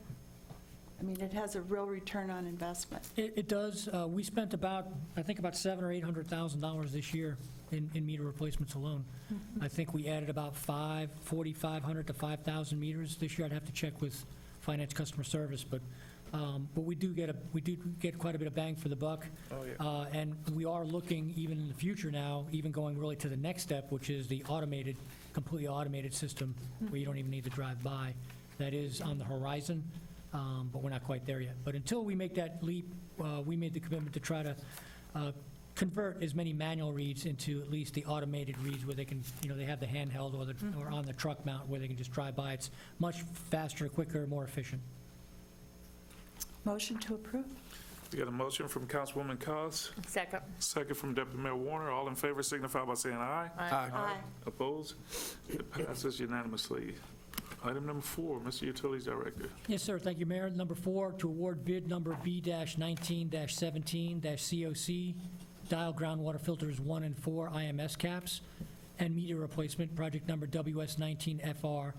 I mean, it has a real return on investment. It does. We spent about $700,000 or $800,000 this year in meter replacements alone. I think we added about 4,500 to 5,000 meters this year. I'd have to check with finance customer service, but we do get quite a bit of bang for the buck. Oh, yeah. And we are looking, even in the future now, even going really to the next step, which is the completely automated system where you don't even need to drive by. That is on the horizon. But we're not quite there yet. But until we make that leap, we made the commitment to try to convert as many manual reads into at least the automated reads where they can, they have the handheld or on the truck mount where they can just drive by. It's much faster, quicker, more efficient. Motion to approve? We got a motion from Councilwoman Cost, Second. second from Deputy Mayor Warner. All in favor signify by saying aye. Aye. Opposed? It passes unanimously. Item number 4, Mr. Utilities Director. Yes, sir. Thank you, Mayor. Number 4, to award bid number B-19-17-COC, dial groundwater filters 1 and 4 IMS caps, and meter replacement, project number WS19FR,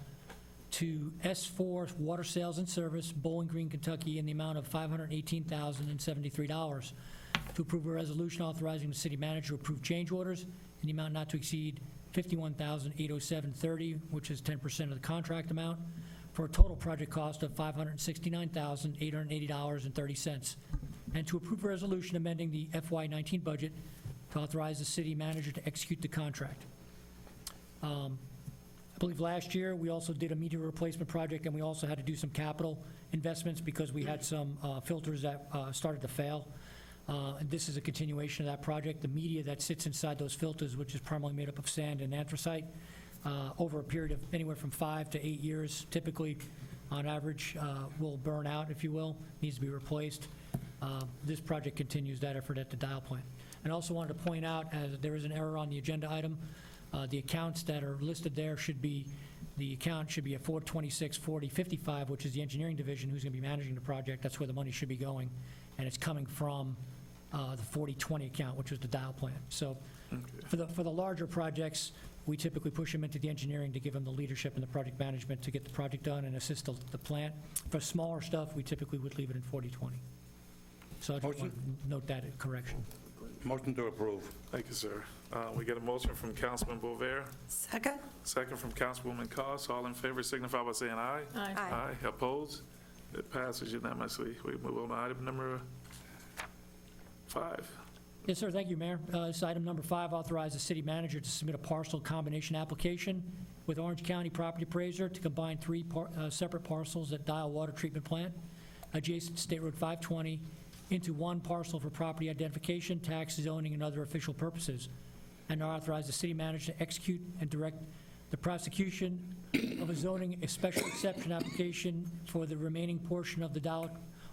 to S4 Water Sales and Service, Bowling Green, Kentucky, in the amount of $518,073. To approve a resolution authorizing the city manager to approve change orders in the amount not to exceed $51,807.30, which is 10% of the contract amount, for a total project cost of $569,880.30. And to approve a resolution amending the FY19 budget to authorize the city manager to execute the contract. I believe last year, we also did a meter replacement project, and we also had to do some capital investments because we had some filters that started to fail. And this is a continuation of that project. The media that sits inside those filters, which is primarily made up of sand and anthracite, over a period of anywhere from 5 to 8 years, typically, on average, will burn out, if you will, needs to be replaced. this project continues that effort at the Dial plant. And I also wanted to point out, as there is an error on the agenda item, the accounts that are listed there the account should be at 426-4055, which is the engineering division who's going to be managing the project. That's where the money should be going, and it's coming from the 4020 account, which was the Dial plant. So for the larger projects, we typically push them into the engineering to give them the leadership and the project management to get the project done and assist the plant. For smaller stuff, we typically would leave it in 4020. So I just want to note that correction. Motion to approve. Thank you, sir. We get a motion from Councilman Bover, Second? second from Councilwoman Cost. All in favor signify by saying aye. Aye. Aye. Opposed? It passes unanimously. We move on to item number 5. Yes, sir. Thank you, Mayor. This is item number 5, authorize the city manager to submit a parcel combination application with Orange County Property Appraiser to combine 3 separate parcels at Dial Water Treatment Plant adjacent to State Road 520 into one parcel for property identification, tax, zoning, and other official purposes, and authorize the city manager to execute and direct the prosecution of a zoning a special exception application for the remaining portion of the Dial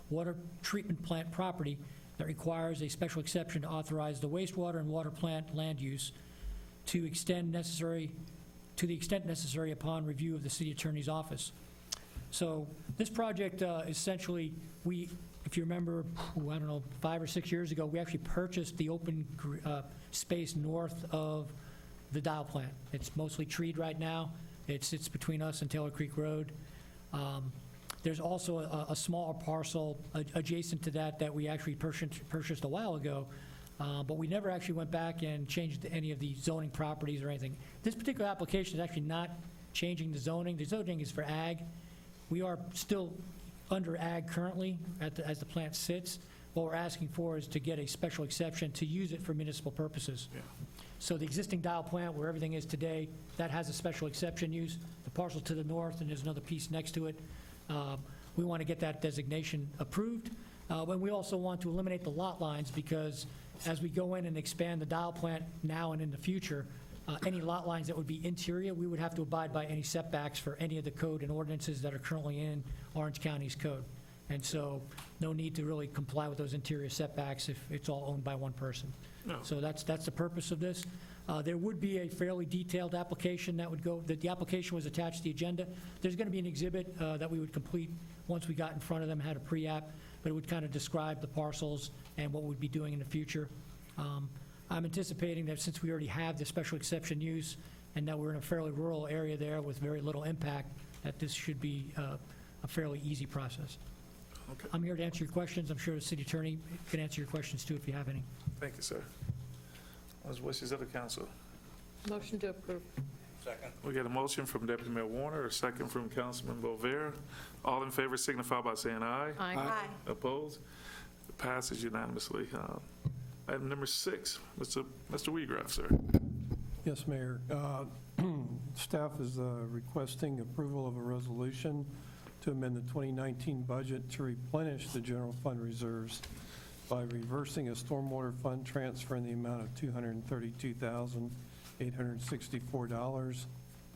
Water Treatment Plant property that requires a special exception to authorize the wastewater and water plant land use to the extent necessary upon review of the city attorney's office. So this project, essentially, if you remember, I don't know, 5 or 6 years ago, we actually purchased the open space north of the Dial plant. It's mostly treed right now. It sits between us and Taylor Creek Road. There's also a smaller parcel adjacent to that we actually purchased a while ago, but we never actually went back and changed any of the zoning properties or anything. This particular application is actually not changing the zoning. The zoning is for ag. We are still under ag currently as the plant sits. What we're asking for is to get a special exception to use it for municipal purposes. Yeah. So the existing Dial plant, where everything is today, that has a special exception use. The parcel to the north, and there's another piece next to it, we want to get that designation approved. But we also want to eliminate the lot lines, because as we go in and expand the Dial plant now and in the future, any lot lines that would be interior, we would have to abide by any setbacks for any of the code and ordinances that are currently in Orange County's code. And so no need to really comply with those interior setbacks if it's all owned by one person. No. So that's the purpose of this. There would be a fairly detailed application that would go, the application was attached to the agenda. There's going to be an exhibit that we would complete once we got in front of them, had a pre-app, but it would kind of describe the parcels and what we'd be doing in the future. I'm anticipating that since we already have the special exception use and that we're in a fairly rural area there with very little impact, that this should be a fairly easy process. Okay. I'm here to answer your questions. I'm sure the city attorney can answer your questions too if you have any. Thank you, sir. What's wishes of the council? Motion to approve. Second. We get a motion from Deputy Mayor Warner, a second from Councilman Bover. All in favor signify by saying aye. Aye. Opposed? It passes unanimously. Item number 6, Mr. Weegraff, sir. Yes, Mayor. Staff is requesting approval of a resolution to amend the 2019 budget to replenish the general fund reserves by reversing a stormwater fund transfer in the amount of $232,864,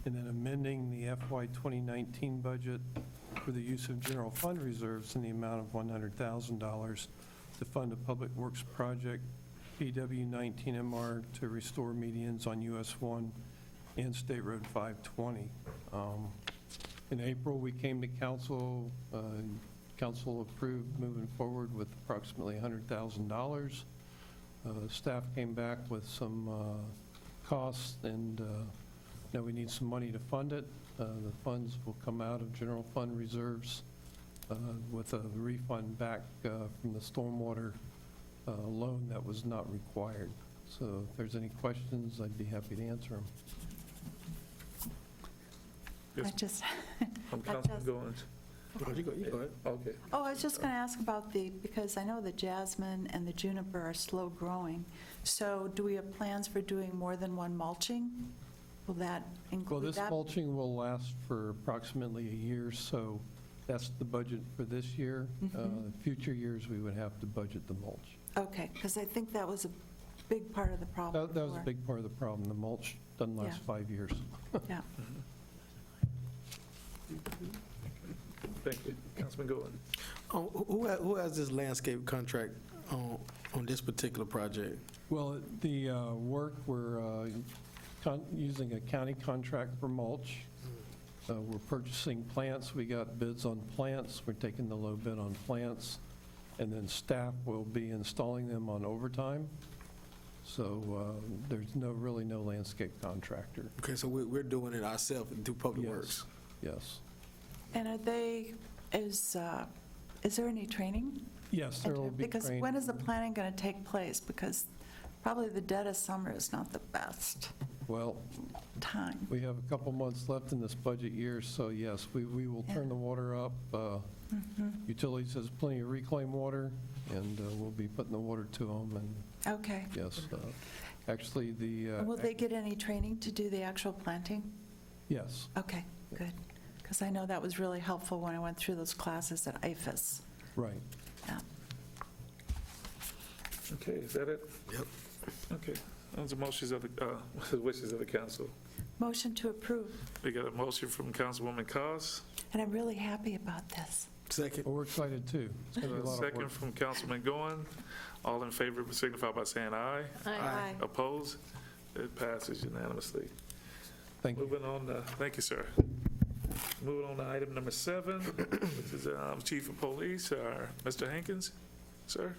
and then amending the FY 2019 budget for the use of general fund reserves in the amount of $100,000 to fund a public works project, PW 19MR, to restore medians on US 1 and State Road 520. In April, we came to council. Council approved moving forward with approximately $100,000. Staff came back with some costs, and now we need some money to fund it. The funds will come out of general fund reserves with a refund back from the stormwater loan that was not required. So if there's any questions, I'd be happy to answer them. Yes. From Councilman Goins. You go ahead. Okay. Oh, I was just going to ask about because I know the jasmine and the juniper are slow growing. So do we have plans for doing more than one mulching? Will that include Well, this that? mulching will last for approximately a year, so that's the budget for this year. Future years, we would have to budget the mulch. Okay, because I think that was a big part of the problem. That was a before. big part of the problem. The mulch doesn't last Yeah. 5 years. Yeah. Thank you. Councilman Goins. Who has this landscape contract on this particular project? Well, the work, we're using a county contract for mulch. We're purchasing plants. We got bids on plants. We're taking the low bid on plants. And then staff will be installing them on overtime. So there's really no landscape contractor. Okay, so we're doing it ourselves through Public Works? Yes. And is there any training? Yes, there will be Because training. when is the planning going to take place? Because probably the dead of summer is not the best Well, time. we have a couple months left in this budget year, so yes, we will turn the water up. Utilities has plenty of reclaimed water, and we'll be putting the water to them. And Okay. yes, actually, Will they get any training to do the actual planting? yes. Okay, good. Because I know that was really helpful when I went through those classes at IFAS. Right. Yeah. Okay, is that it? Yep. Okay. Those are motions of the, wishes of the council. Motion to approve. We got a motion from Councilwoman Cos, And I'm really happy about this. Second. Well, we're excited, too. It's going to be a lot of second work. from Councilman Goin. All in favor signify by saying aye. Aye. Opposed? It passes unanimously. Thank you. Moving on, thank you, sir. Moving on to item number 7, which is Chief of Police, Mr. Hankins. Sir?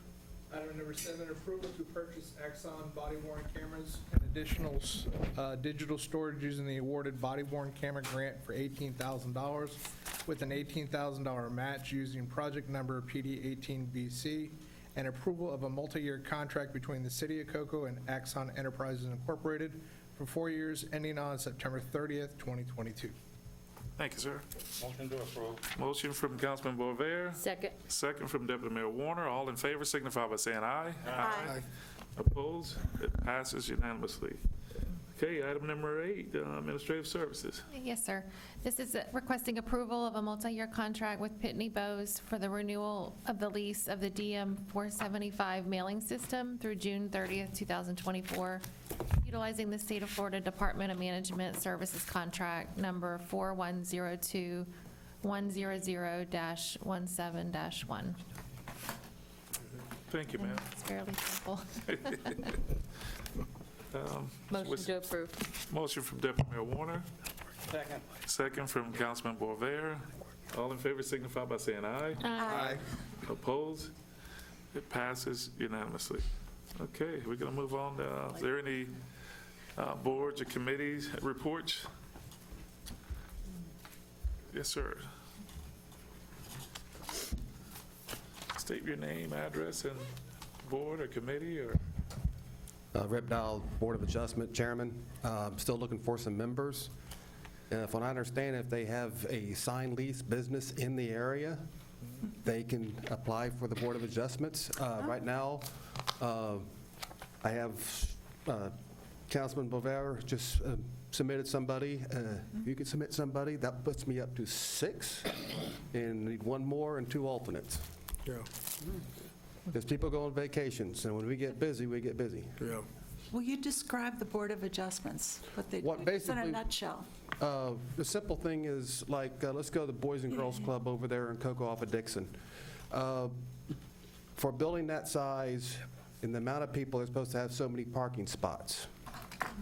Item number 7, approval to purchase Axon body-worn cameras and additional digital storage using the awarded body-worn camera grant for $18,000 with an $18,000 match using project number PD18BC, and approval of a multi-year contract between the City of Cocoa and Axon Enterprises Incorporated for 4 years ending on September 30th, 2022. Thank you, sir. Motion to approve. Motion from Councilman Boisvert. Second. Second from Deputy Mayor Warner. All in favor signify by saying aye. Aye. Opposed? It passes unanimously. Okay, item number 8, Administrative Services. Yes, sir. This is requesting approval of a multi-year contract with Pitney Bowes for the renewal of the lease of the DM 475 mailing system through June 30th, 2024, utilizing the State of Florida Department of Management Services contract number 4102-100-17-1. Thank you, ma'am. It's fairly simple. Motion to approve. Motion from Deputy Mayor Warner. Second. Second from Councilman Boisvert. All in favor signify by saying aye. Aye. Opposed? It passes unanimously. Okay, we're going to move on. Is there any boards or committees reports? Yes, sir. State your name, address, and board or committee, or? Rep Dial, Board of Adjustment Chairman. Still looking for some members. From what I understand, if they have a signed lease business in the area, they can apply for the Board of Adjustments. Right now, I have Councilman Boisvert just submitted somebody. If you could submit somebody, that puts me up to 6, and need 1 more and 2 alternates. Yeah. Because people go on vacations, and when we get busy, we get busy. Yeah. Will you describe the Board of Adjustments? What they do? What Just in a basically- nutshell. The simple thing is, like, let's go to the Boys and Girls Club over there in Cocoa off of Dixon. For a building that size and the amount of people, they're supposed to have so many parking spots.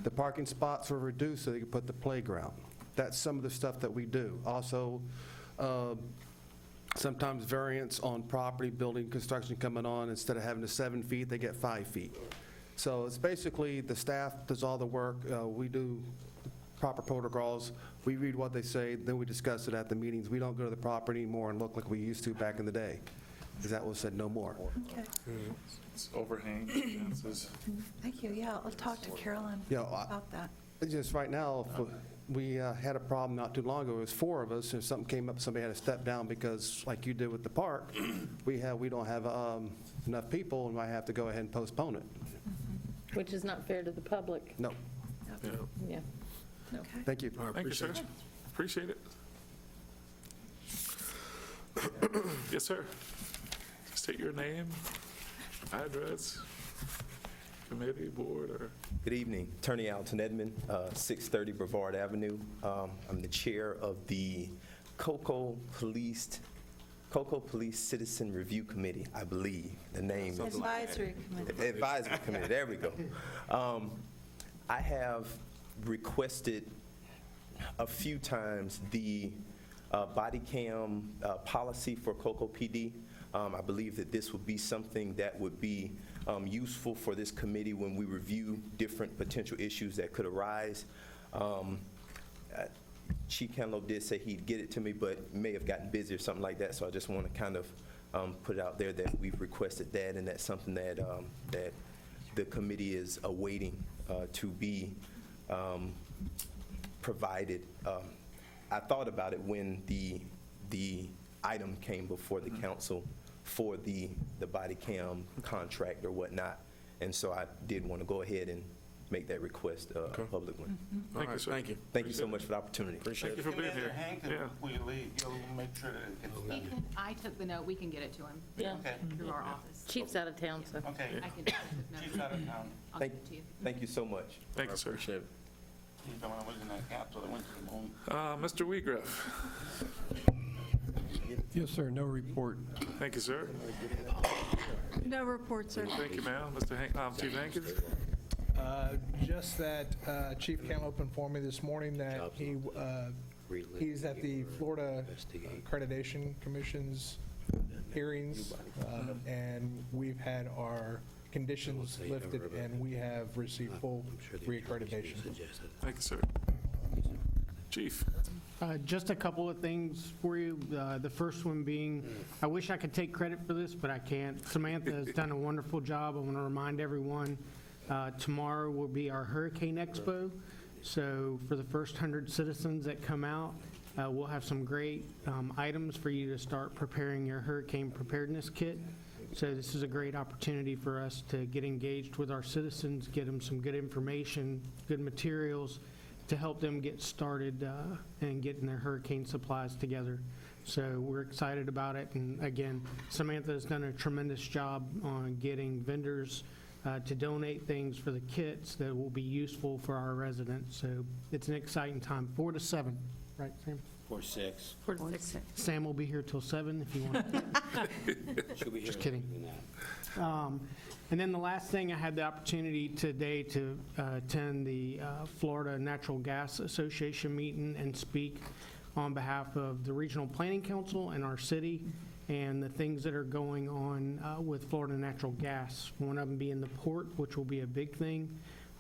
The parking spots were reduced so they could put the playground. That's some of the stuff that we do. Also, sometimes variance on property, building construction coming on, instead of having the 7 feet, they get 5 feet. So it's basically the staff does all the work. We do proper protocols. We read what they say, then we discuss it at the meetings. We don't go to the property anymore and look like we used to back in the day, because that was said no more. Okay. It's overhang. Fences. Thank you. Yeah, I'll talk to Carolyn Yeah, about that. Just right now, we had a problem not too long ago. It was 4 of us. If something came up, somebody had to step down because, like you did with the park, we don't have enough people, and I have to go ahead and postpone it. Which is not fair to the public. No. Yeah. Okay. Thank you. Thank you, sir. Appreciate it. Yes, sir. State your name, address, committee, board, or? Good evening. Attorney Alton Edmond, 630 Brevard Avenue. I'm the chair of the Cocoa Police Cocoa Police Citizen Review Committee, I believe, the name is. Advisory committee. Advisory Committee, there we go. I have requested a few times the body cam policy for Cocoa PD. I believe that this would be something that would be useful for this committee when we review different potential issues that could arise. Chief Canlow did say he'd get it to me, but may have gotten busy or something like that, so I just want to kind of put it out there that we've requested that, and that's something that, that the committee is awaiting to be provided. I thought about it when the item came before the council for the body cam contract or whatnot, and so I did want to go ahead and make that request a public one. Thank you, sir. Thank you. Thank you so much for the opportunity. Appreciate Thank it. you for being here. Hank, Yeah. when you leave, you'll make sure that it gets done. I took the note, we can get it to him Yeah. Okay, through our office. Chief's out of town, so. okay. I can, I took note. Chief's out of town. I'll Thank, give it to you. thank you so much. Thank you, sir. Appreciate it. He's the one that was in that capsule that went to the moon. Mr. Weegriff. Yes, sir, no report. Thank you, sir. No report, sir. Thank you, ma'am. Chief Hankins. Just that Chief Canlow informed me this morning that he's at the Florida Accreditation Commission's hearings, and we've had our conditions lifted, and we have received full reaccreditation. Thank you, sir. Chief. Just a couple of things for you. The first one being, I wish I could take credit for this, but I can't. Samantha has done a wonderful job. I want to remind everyone, tomorrow will be our Hurricane Expo. So for the first 100 citizens that come out, we'll have some great items for you to start preparing your hurricane preparedness kit. So this is a great opportunity for us to get engaged with our citizens, get them some good information, good materials, to help them get started and getting their hurricane supplies together. So we're excited about it. And again, Samantha has done a tremendous job on getting vendors to donate things for the kits that will be useful for our residents. So it's an exciting time. 4 to 7, right, Sam? 4-6. 4-6. Sam will be here till 7 if you want. She'll be here Just kidding. longer than that. And then the last thing, I had the opportunity today to attend the Florida Natural Gas Association meeting and speak on behalf of the Regional Planning Council and our city and the things that are going on with Florida Natural Gas. One of them being the port, which will be a big thing.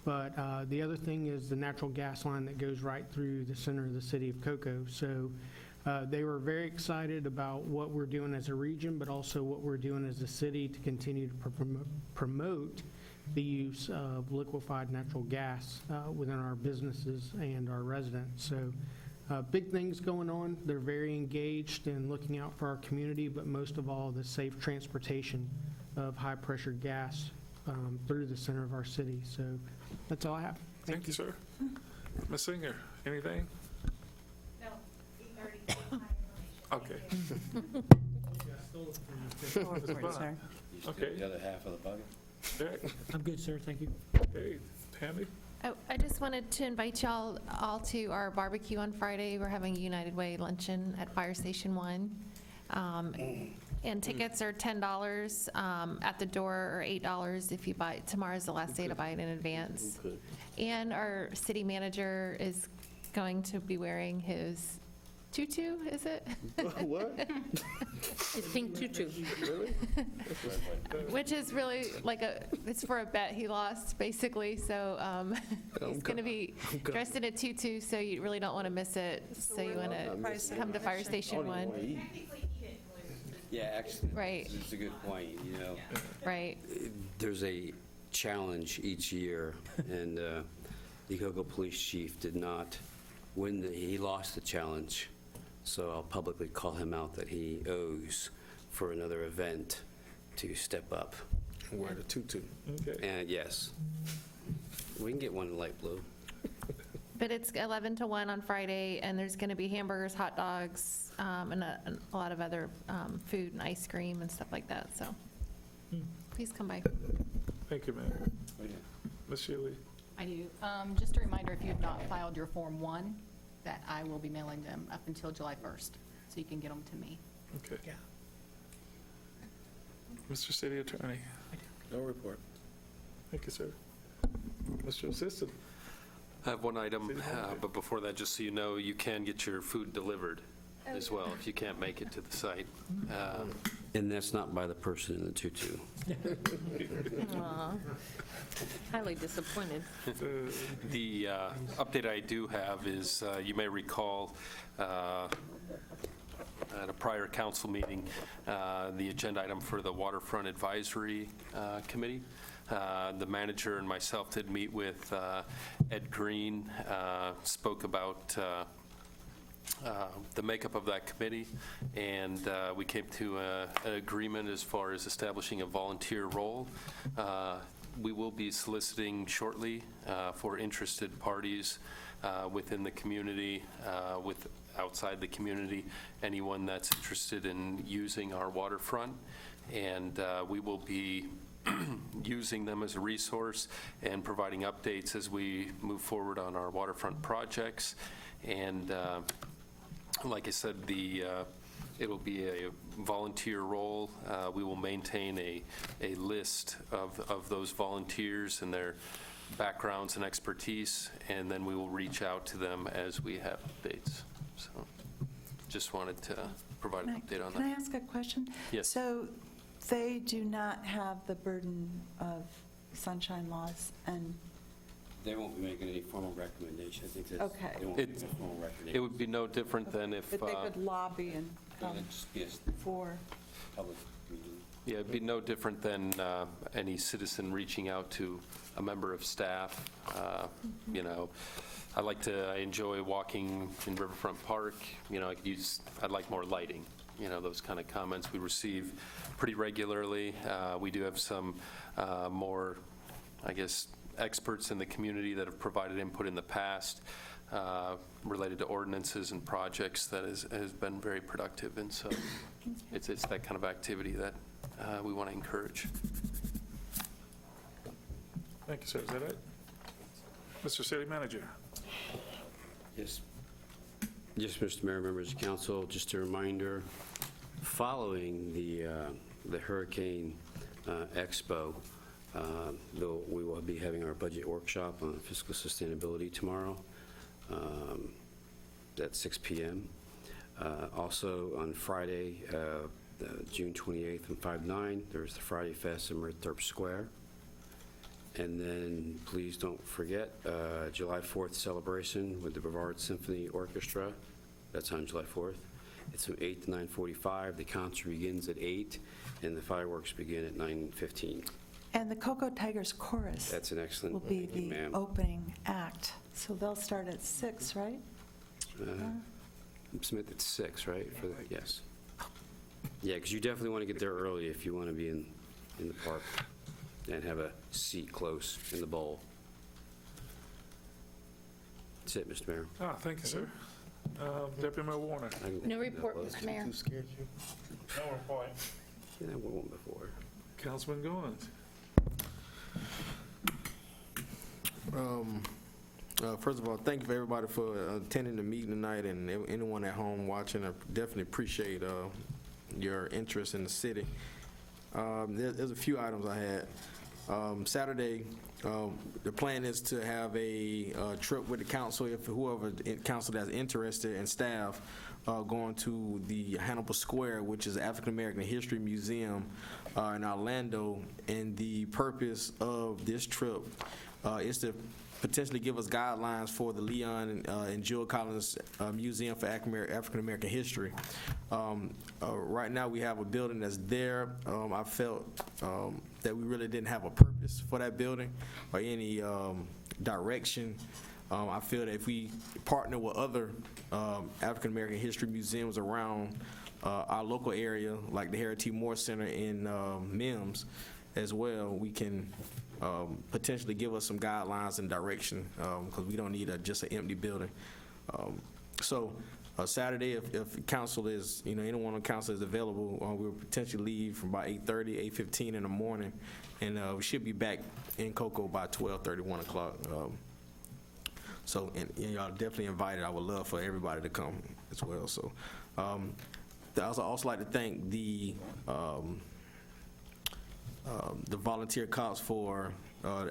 But the other thing is the natural gas line that goes right through the center of the city of Cocoa. So they were very excited about what we're doing as a region, but also what we're doing as a city to continue to promote the use of liquefied natural gas within our businesses and our residents. So big things going on. They're very engaged in looking out for our community, but most of all, the safe transportation of high-pressure gas through the center of our city. So that's all I have. Thank you, sir. Ms. Singer, anything? No, he already gave my information. Okay. Report, sir. Okay. The other half of the bucket? Jack? I'm good, sir, thank you. Okay. Tammy? Oh, I just wanted to invite y'all all to our barbecue on Friday. We're having a United Way luncheon at Fire Station 1. And tickets are $10 at the door, or $8 if you buy, tomorrow's the last day to buy it in advance. And our city manager is going to be wearing his tutu, is it? What? It's pink tutu. Which is really like it's for a bet he lost, basically. So he's going to be dressed in a tutu, so you really don't want to miss it. So you want to come to Fire Station 1. Yeah, actually, Right. it's a good point, you know. Right. There's a challenge each year, and the Cocoa Police Chief did not win he lost the challenge. So I'll publicly call him out that he owes for another event to step up. Wear the tutu. Okay. And yes, we can get one in light blue. But it's 11 to 1 on Friday, and there's going to be hamburgers, hot dogs, and a lot of other food and ice cream and stuff like that. So please come by. Thank you, ma'am. Ms. Shealy? I do. Just a reminder, if you have not filed your Form 1, that I will be mailing them up until July 1st, so you can get them to me. Okay. Mr. City Attorney. No report. Thank you, sir. Mr. Assistant. I have one item, but before that, just so you know, you can get your food delivered as well if you can't make it to the site. And that's not by the person in the tutu. Aw. Highly disappointed. The update I do have is, you may recall, at a prior council meeting, the agenda item for the Waterfront Advisory Committee. The manager and myself did meet with Ed Green, spoke about the makeup of that committee, and we came to an agreement as far as establishing a volunteer role. We will be soliciting shortly for interested parties within the community, outside the community, anyone that's interested in using our waterfront, and we will be using them as a resource and providing updates as we move forward on our waterfront projects. And like I said, it'll be a volunteer role. We will maintain a list of those volunteers and their backgrounds and expertise, and then we will reach out to them as we have updates. So just wanted to provide an update on that. Can I ask a question? Yes. So they do not have the burden of sunshine laws, and They won't be making any formal recommendation. I think that's. Okay. They won't make a formal recommendation. It would be no different than if, but they could lobby and come It'd just be a for. public meeting. yeah, it'd be no different than any citizen reaching out to a member of staff. You know, I enjoy walking in Riverfront Park. You know, I'd like more lighting. You know, those kind of comments we receive pretty regularly. We do have some more, I guess, experts in the community that have provided input in the past related to ordinances and projects that has been very productive. And so it's that kind of activity that we want to encourage. Thank you, sir. Is that it? Mr. City Manager. Yes. Yes, Mr. Mayor, members of council, just a reminder, following the Hurricane Expo, though we will be having our budget workshop on fiscal sustainability tomorrow at 6 p.m. Also on Friday, June 28th from 5-9, there's the Friday Fest in Murthorpe Square. And then please don't forget July 4th celebration with the Brevard Symphony Orchestra. That's on July 4th. It's from 8 to 9:45. The concert begins at 8, and the fireworks begin at 9:15. And the Cocoa Tigers Chorus That's an excellent. will be thank you, the ma'am. opening act. So they'll start at 6, right? Smith at 6, right? Yes. Yeah, because you definitely want to get there early if you want to be in the park and have a seat close in the bowl. That's it, Mr. Mayor. Thank you, sir. Deputy Mayor Warner. No report, Mr. Mayor. No report. Yeah, that one before. Councilman Goins. First of all, thank you for everybody for attending the meeting tonight, and anyone at home watching. I definitely appreciate your interest in the city. There's a few items I had. Saturday, the plan is to have a trip with the council, if whoever in council that's interested, and staff, going to the Hannibal Square, which is African American History Museum in Orlando. And the purpose of this trip is to potentially give us guidelines for the Leon and Jewel Collins Museum for African American History. Right now, we have a building that's there. I felt that we really didn't have a purpose for that building or any direction. I feel that if we partner with other African American history museums around our local area, like the Harry T. Moore Center in Mims as well, we can potentially give us some guidelines and direction, because we don't need just an empty building. So Saturday, if council is, anyone on council is available, we'll potentially leave from about 8:30, 8:15 in the morning, and we should be back in Cocoa by 12:30, 1 o'clock. So, and y'all definitely invited. I would love for everybody to come as well. So, I also like to thank the the volunteer cops for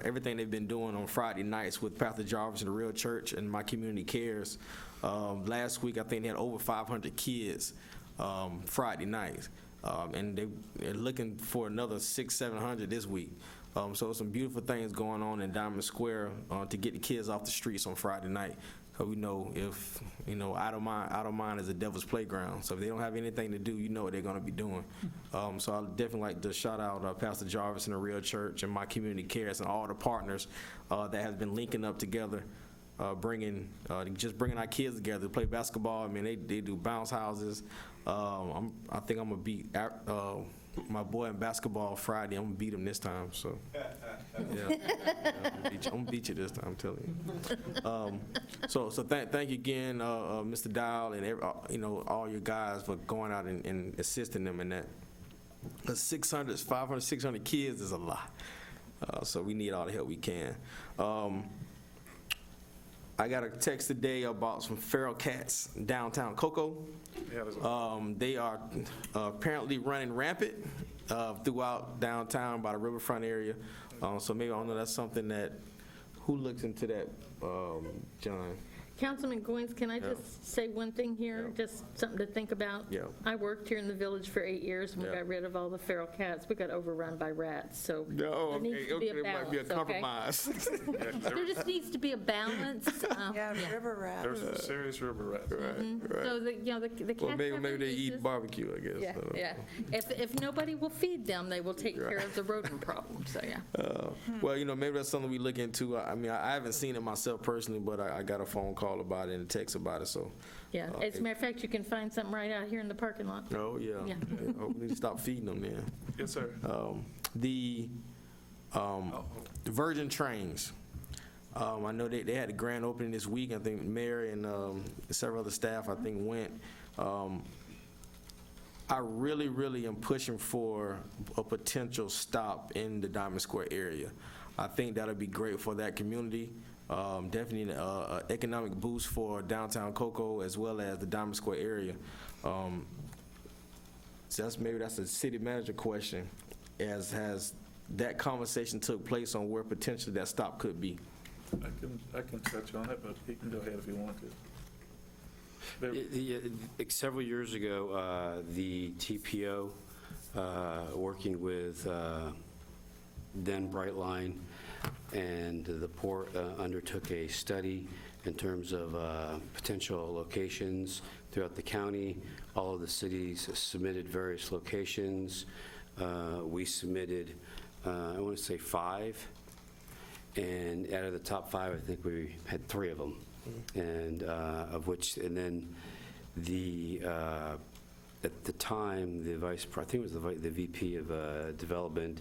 everything they've been doing on Friday nights with Pastor Jarvis and the Real Church and My Community Cares. Last week, I think they had over 500 kids Friday nights, and they're looking for another 600-700 this week. So some beautiful things going on in Diamond Square to get the kids off the streets on Friday night. Because we know if, idle mind is a devil's playground. So if they don't have anything to do, you know what they're going to be doing. So I'd definitely like to shout out Pastor Jarvis and the Real Church and My Community Cares and all the partners that have been linking up together, bringing our kids together to play basketball. I mean, they do bounce houses. I think I'm going to beat my boy in basketball Friday. I'm going to beat him this time. So, yeah. I'm going to beat you this time, I'm telling you. So thank you again, Mr. Dial, and all your guys for going out and assisting them in that. 500, 600 kids is a lot. So we need all the help we can. I got a text today about some feral cats in downtown Cocoa. They are apparently running rampant throughout downtown by the riverfront area. So maybe I don't know, that's something that, who looks into that, John? Councilman Goins, can I just say one thing here? Just something to think about. Yeah. I worked here in the village for 8 years, and we got rid of all the feral cats. We got overrun by rats, so there needs to be a It might be a balance, okay? compromise. There just needs to be a balance. Yeah, river rat. There's some serious river rats. So the cats Well, maybe have they their eat uses. barbecue, I guess. Yeah, yeah. If nobody will feed them, they will take care of the rodent problem, so yeah. Well, maybe that's something we look into. I mean, I haven't seen it myself personally, but I got a phone call about it and a text about it, so. Yeah, as a matter of fact, you can find something right out here in the parking lot. Oh, yeah. Yeah. We need to stop feeding them then. Yes, sir. The Virgin Trains. I know they had a grand opening this week. I think Mayor and several other staff, I think, went. I really, really am pushing for a potential stop in the Diamond Square area. I think that'll be great for that community. Definitely an economic boost for downtown Cocoa as well as the Diamond Square area. So maybe that's a city manager question, as has that conversation took place on where potentially that stop could be. I can touch on it, but he can go ahead if he wants to. Several years ago, the TPO, working with then Brightline and the port, undertook a study in terms of potential locations throughout the county. All of the cities submitted various locations. We submitted, I want to say 5, and out of the top 5, I think we had 3 of them. And of which, and then at the time, the I think it was the VP of Development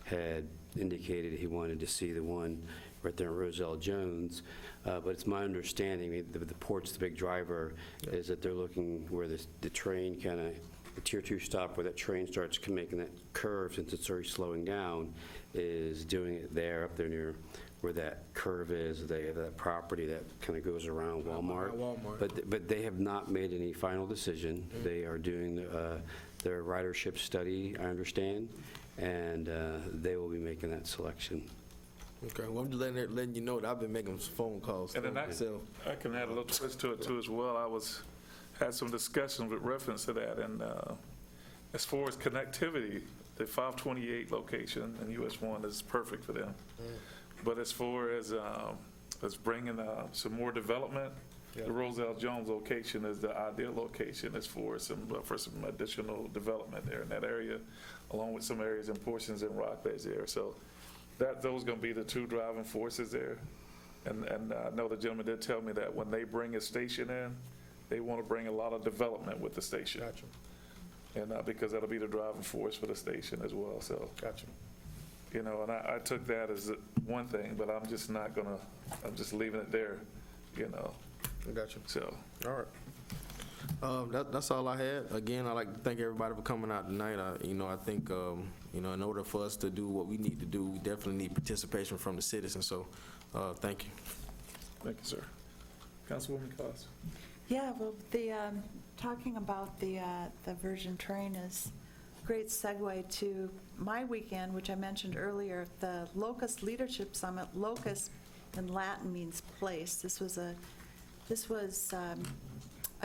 had indicated he wanted to see the one right there in Roselle Jones. But it's my understanding, the port's the big driver, is that they're looking where the train kind of, the Tier 2 stop where that train starts making that curve, since it's already slowing down, is doing it there, up there near where that curve is. They have that property that kind of goes around Walmart. But they have not made any final decision. They are doing their ridership study, I understand, and they will be making that selection. Okay, well, I'm just letting you know that I've been making some phone calls. And then I can add a little twist to it too as well. Had some discussions with reference to that, and as far as connectivity, the 528 location in US 1 is perfect for them. But as far as bringing some more development, the Roselle Jones location is the ideal location as for some additional development there in that area, along with some areas and portions in Rockledge there. So those going to be the 2 driving forces there. And I know the gentleman did tell me that when they bring a station in, they want to bring a lot of development with the station. Gotcha. And because that'll be the driving force for the station as well. So. Gotcha. And I took that as one thing, but I'm just leaving it there, I got you. So. All right. That's all I had. Again, I'd like to thank everybody for coming out tonight. I think, in order for us to do what we need to do, we definitely need participation from the citizens. So, thank you. Thank you, sir. Councilwoman Cost. Yeah, well, talking about the Virgin train is great segue to my weekend, which I mentioned earlier, the Locust Leadership Summit. Locust in Latin means place. This was a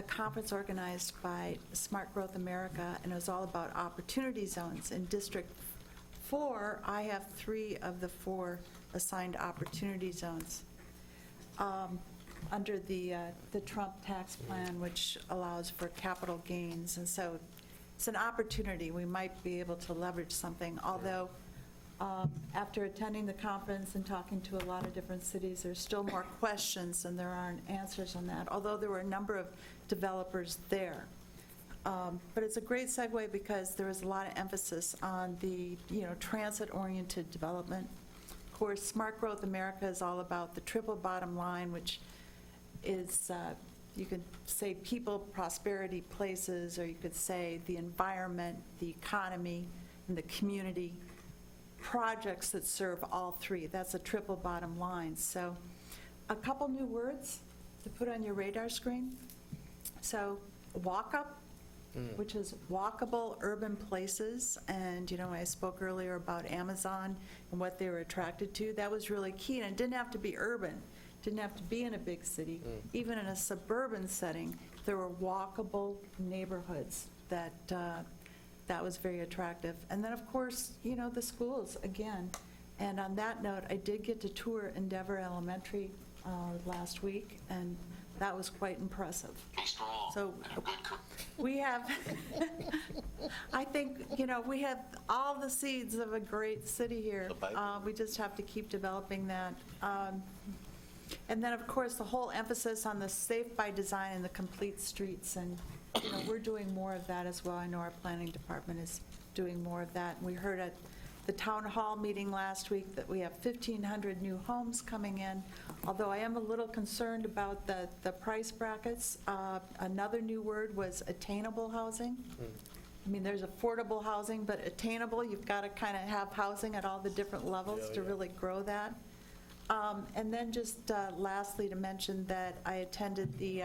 conference organized by Smart Growth America, and it was all about opportunity zones. In District 4, I have 3 of the 4 assigned opportunity zones under the Trump tax plan, which allows for capital gains. And so it's an opportunity. We might be able to leverage something, although after attending the conference and talking to a lot of different cities, there's still more questions than there aren't answers on that, although there were a number of developers there. But it's a great segue because there was a lot of emphasis on the, transit-oriented development. Of course, Smart Growth America is all about the triple bottom line, which is, you could say people, prosperity, places, or you could say the environment, the economy, and the community. Projects that serve all 3. That's a triple bottom line. So a couple new words to put on your radar screen. So walk up, which is walkable urban places. And, I spoke earlier about Amazon and what they were attracted to. That was really key. And it didn't have to be urban. Didn't have to be in a big city. Even in a suburban setting, there were walkable neighborhoods that was very attractive. And then, of course, the schools, again. And on that note, I did get to tour Endeavor Elementary last week, and that was quite impressive. So we have, I think, we have all the seeds of a great city here. We just have to keep developing that. And then, of course, the whole emphasis on the safe by design and the complete streets. And we're doing more of that as well. I know our planning department is doing more of that. And we heard at the town hall meeting last week that we have 1,500 new homes coming in, although I am a little concerned about the price brackets. Another new word was attainable housing. I mean, there's affordable housing, but attainable, you've got to kind of have housing at all the different levels to really grow that. And then just lastly to mention that I attended the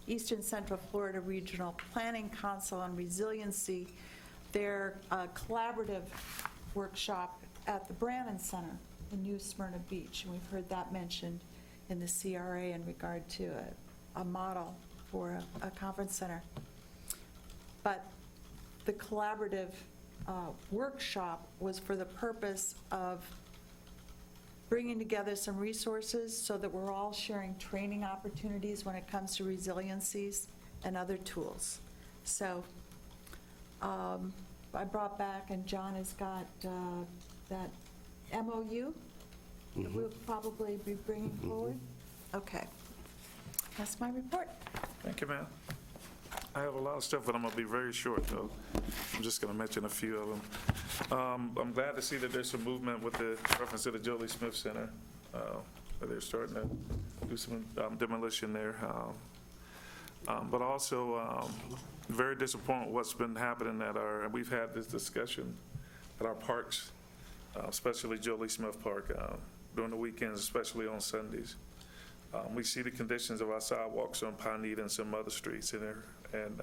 Eastern Central Florida Regional Planning Council on Resiliency, their collaborative workshop at the Brannan Center in New Smyrna Beach. And we've heard that mentioned in the CRA in regard to a model for a conference center. But the collaborative workshop was for the purpose of bringing together some resources so that we're all sharing training opportunities when it comes to resiliencies and other tools. So I brought back, and John has got that MOU that we'll probably be bringing forward. Okay. That's my report. Thank you, ma'am. I have a lot of stuff, but I'm going to be very short, though. I'm just going to mention a few of them. I'm glad to see that there's some movement with the reference to the Jolie Smith Center. They're starting to do some demolition there. But also very disappointed with what's been happening and we've had this discussion at our parks, especially Jolie Smith Park, during the weekends, especially on Sundays. We see the conditions of our sidewalks on Pineda and some other streets in there. And,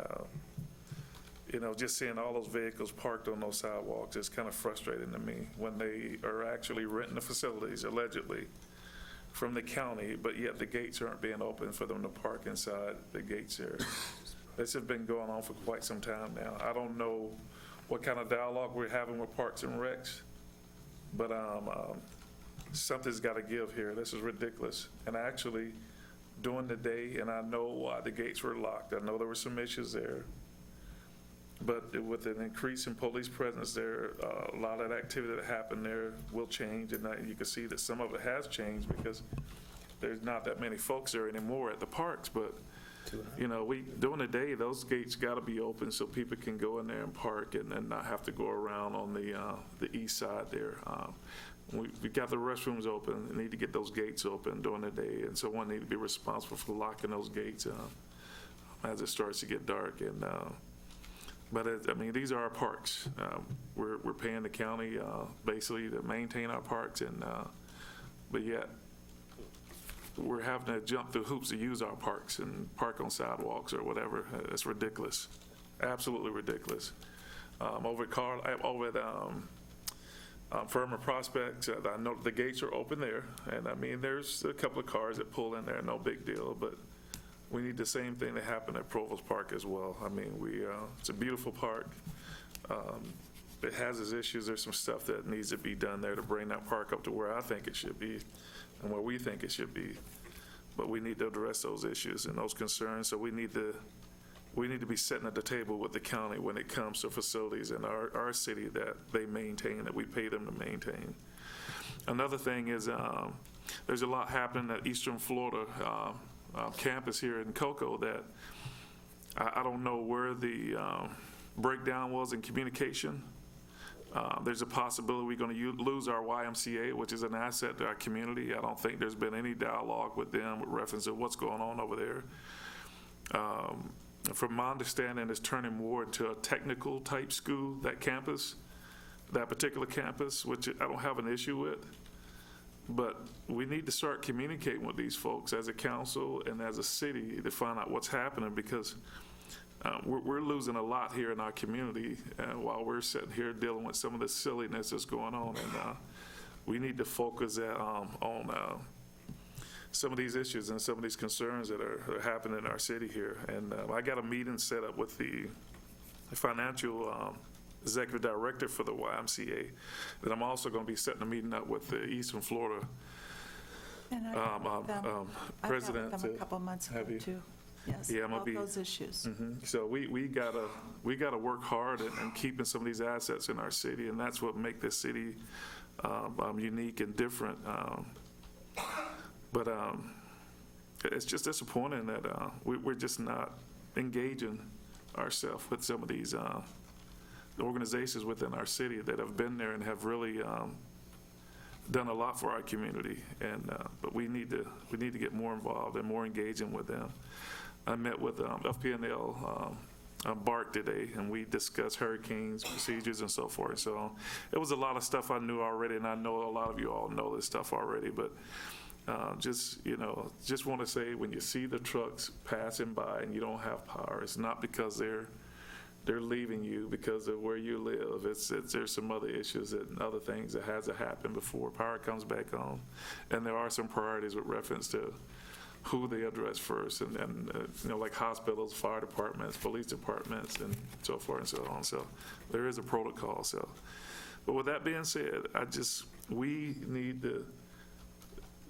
just seeing all those vehicles parked on those sidewalks is kind of frustrating to me when they are actually renting the facilities, allegedly, from the county, but yet the gates aren't being open for them to park inside the gates there. This has been going on for quite some time now. I don't know what kind of dialogue we're having with Parks and Recs, but something's got to give here. This is ridiculous. And actually, during the day, and I know why the gates were locked. I know there were some issues there. But with an increase in police presence there, a lot of that activity that happened there will change. And you can see that some of it has changed because there's not that many folks there anymore at the parks. But, during the day, those gates got to be open so people can go in there and park and then not have to go around on the east side there. We got the restrooms open. We need to get those gates open during the day, and someone need to be responsible for locking those gates as it starts to get dark. And these are our parks. We're paying the county basically to maintain our parks, but yet we're having to jump through hoops to use our parks and park on sidewalks or whatever. It's ridiculous, absolutely ridiculous. over at Firma Prospect. I know the gates are open there, and I mean, there's a couple of cars that pull in there, no big deal, but we need the same thing to happen at Provost Park as well. I mean, it's a beautiful park. It has its issues. There's some stuff that needs to be done there to bring that park up to where I think it should be and where we think it should be. But we need to address those issues and those concerns, so we need to be sitting at the table with the county when it comes to facilities in our city that they maintain, that we pay them to maintain. Another thing is there's a lot happening at Eastern Florida campus here in Cocoa that I don't know where the breakdown was in communication. There's a possibility we're going to lose our YMCA, which is an asset to our community. I don't think there's been any dialogue with them with reference to what's going on over there. From my understanding, it's turning more into a technical type school, that particular campus, which I don't have an issue with. But we need to start communicating with these folks as a council and as a city to find out what's happening, because we're losing a lot here in our community while we're sitting here dealing with some of the silliness that's going on. And we need to focus on some of these issues and some of these concerns that are happening in our city here. And I got a meeting set up with the financial executive director for the YMCA. Then I'm also going to be setting a meeting up with the Eastern Florida And I met president. with them a couple months ago, Have you? too. Yes, Yeah, I'm gonna all be- those issues. So we gotta work hard at keeping some of these assets in our city, and that's what make this city unique and different. But it's just disappointing that we're just not engaging ourselves with some of these organizations within our city that have been there and have really done a lot for our community. And but we need to get more involved and more engaging with them. I met with FPNL BART today, and we discussed hurricanes, procedures, and so forth. So it was a lot of stuff I knew already, and I know a lot of you all know this stuff already. But just want to say, when you see the trucks passing by and you don't have power, it's not because they're leaving you because of where you live. There's some other issues and other things that has to happen before power comes back on. And there are some priorities with reference to who they address first, and like hospitals, fire departments, police departments, and so forth and so on. So there is a protocol. So, but with that being said, we need to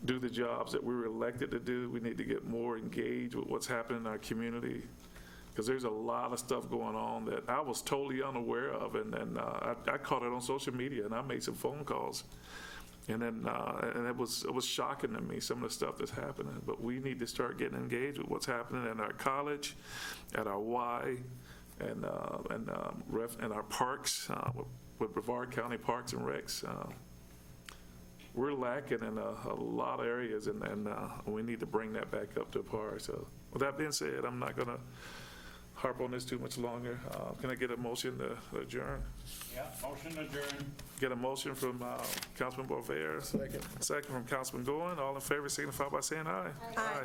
do the jobs that we were elected to do. We need to get more engaged with what's happening in our community, because there's a lot of stuff going on that I was totally unaware of, and I caught it on social media, and I made some phone calls. And then, and it was shocking to me, some of the stuff that's happening. But we need to start getting engaged with what's happening in our college, at our Y, and our parks, with Brevard County Parks and Recs. We're lacking in a lot of areas, and we need to bring that back up to par. So with that being said, I'm not going to harp on this too much longer. Can I get a motion to adjourn? Yeah, motion adjourned. Get a motion from Councilman Bovair. Second from Councilman Goin. All in favor signify by saying aye. Aye.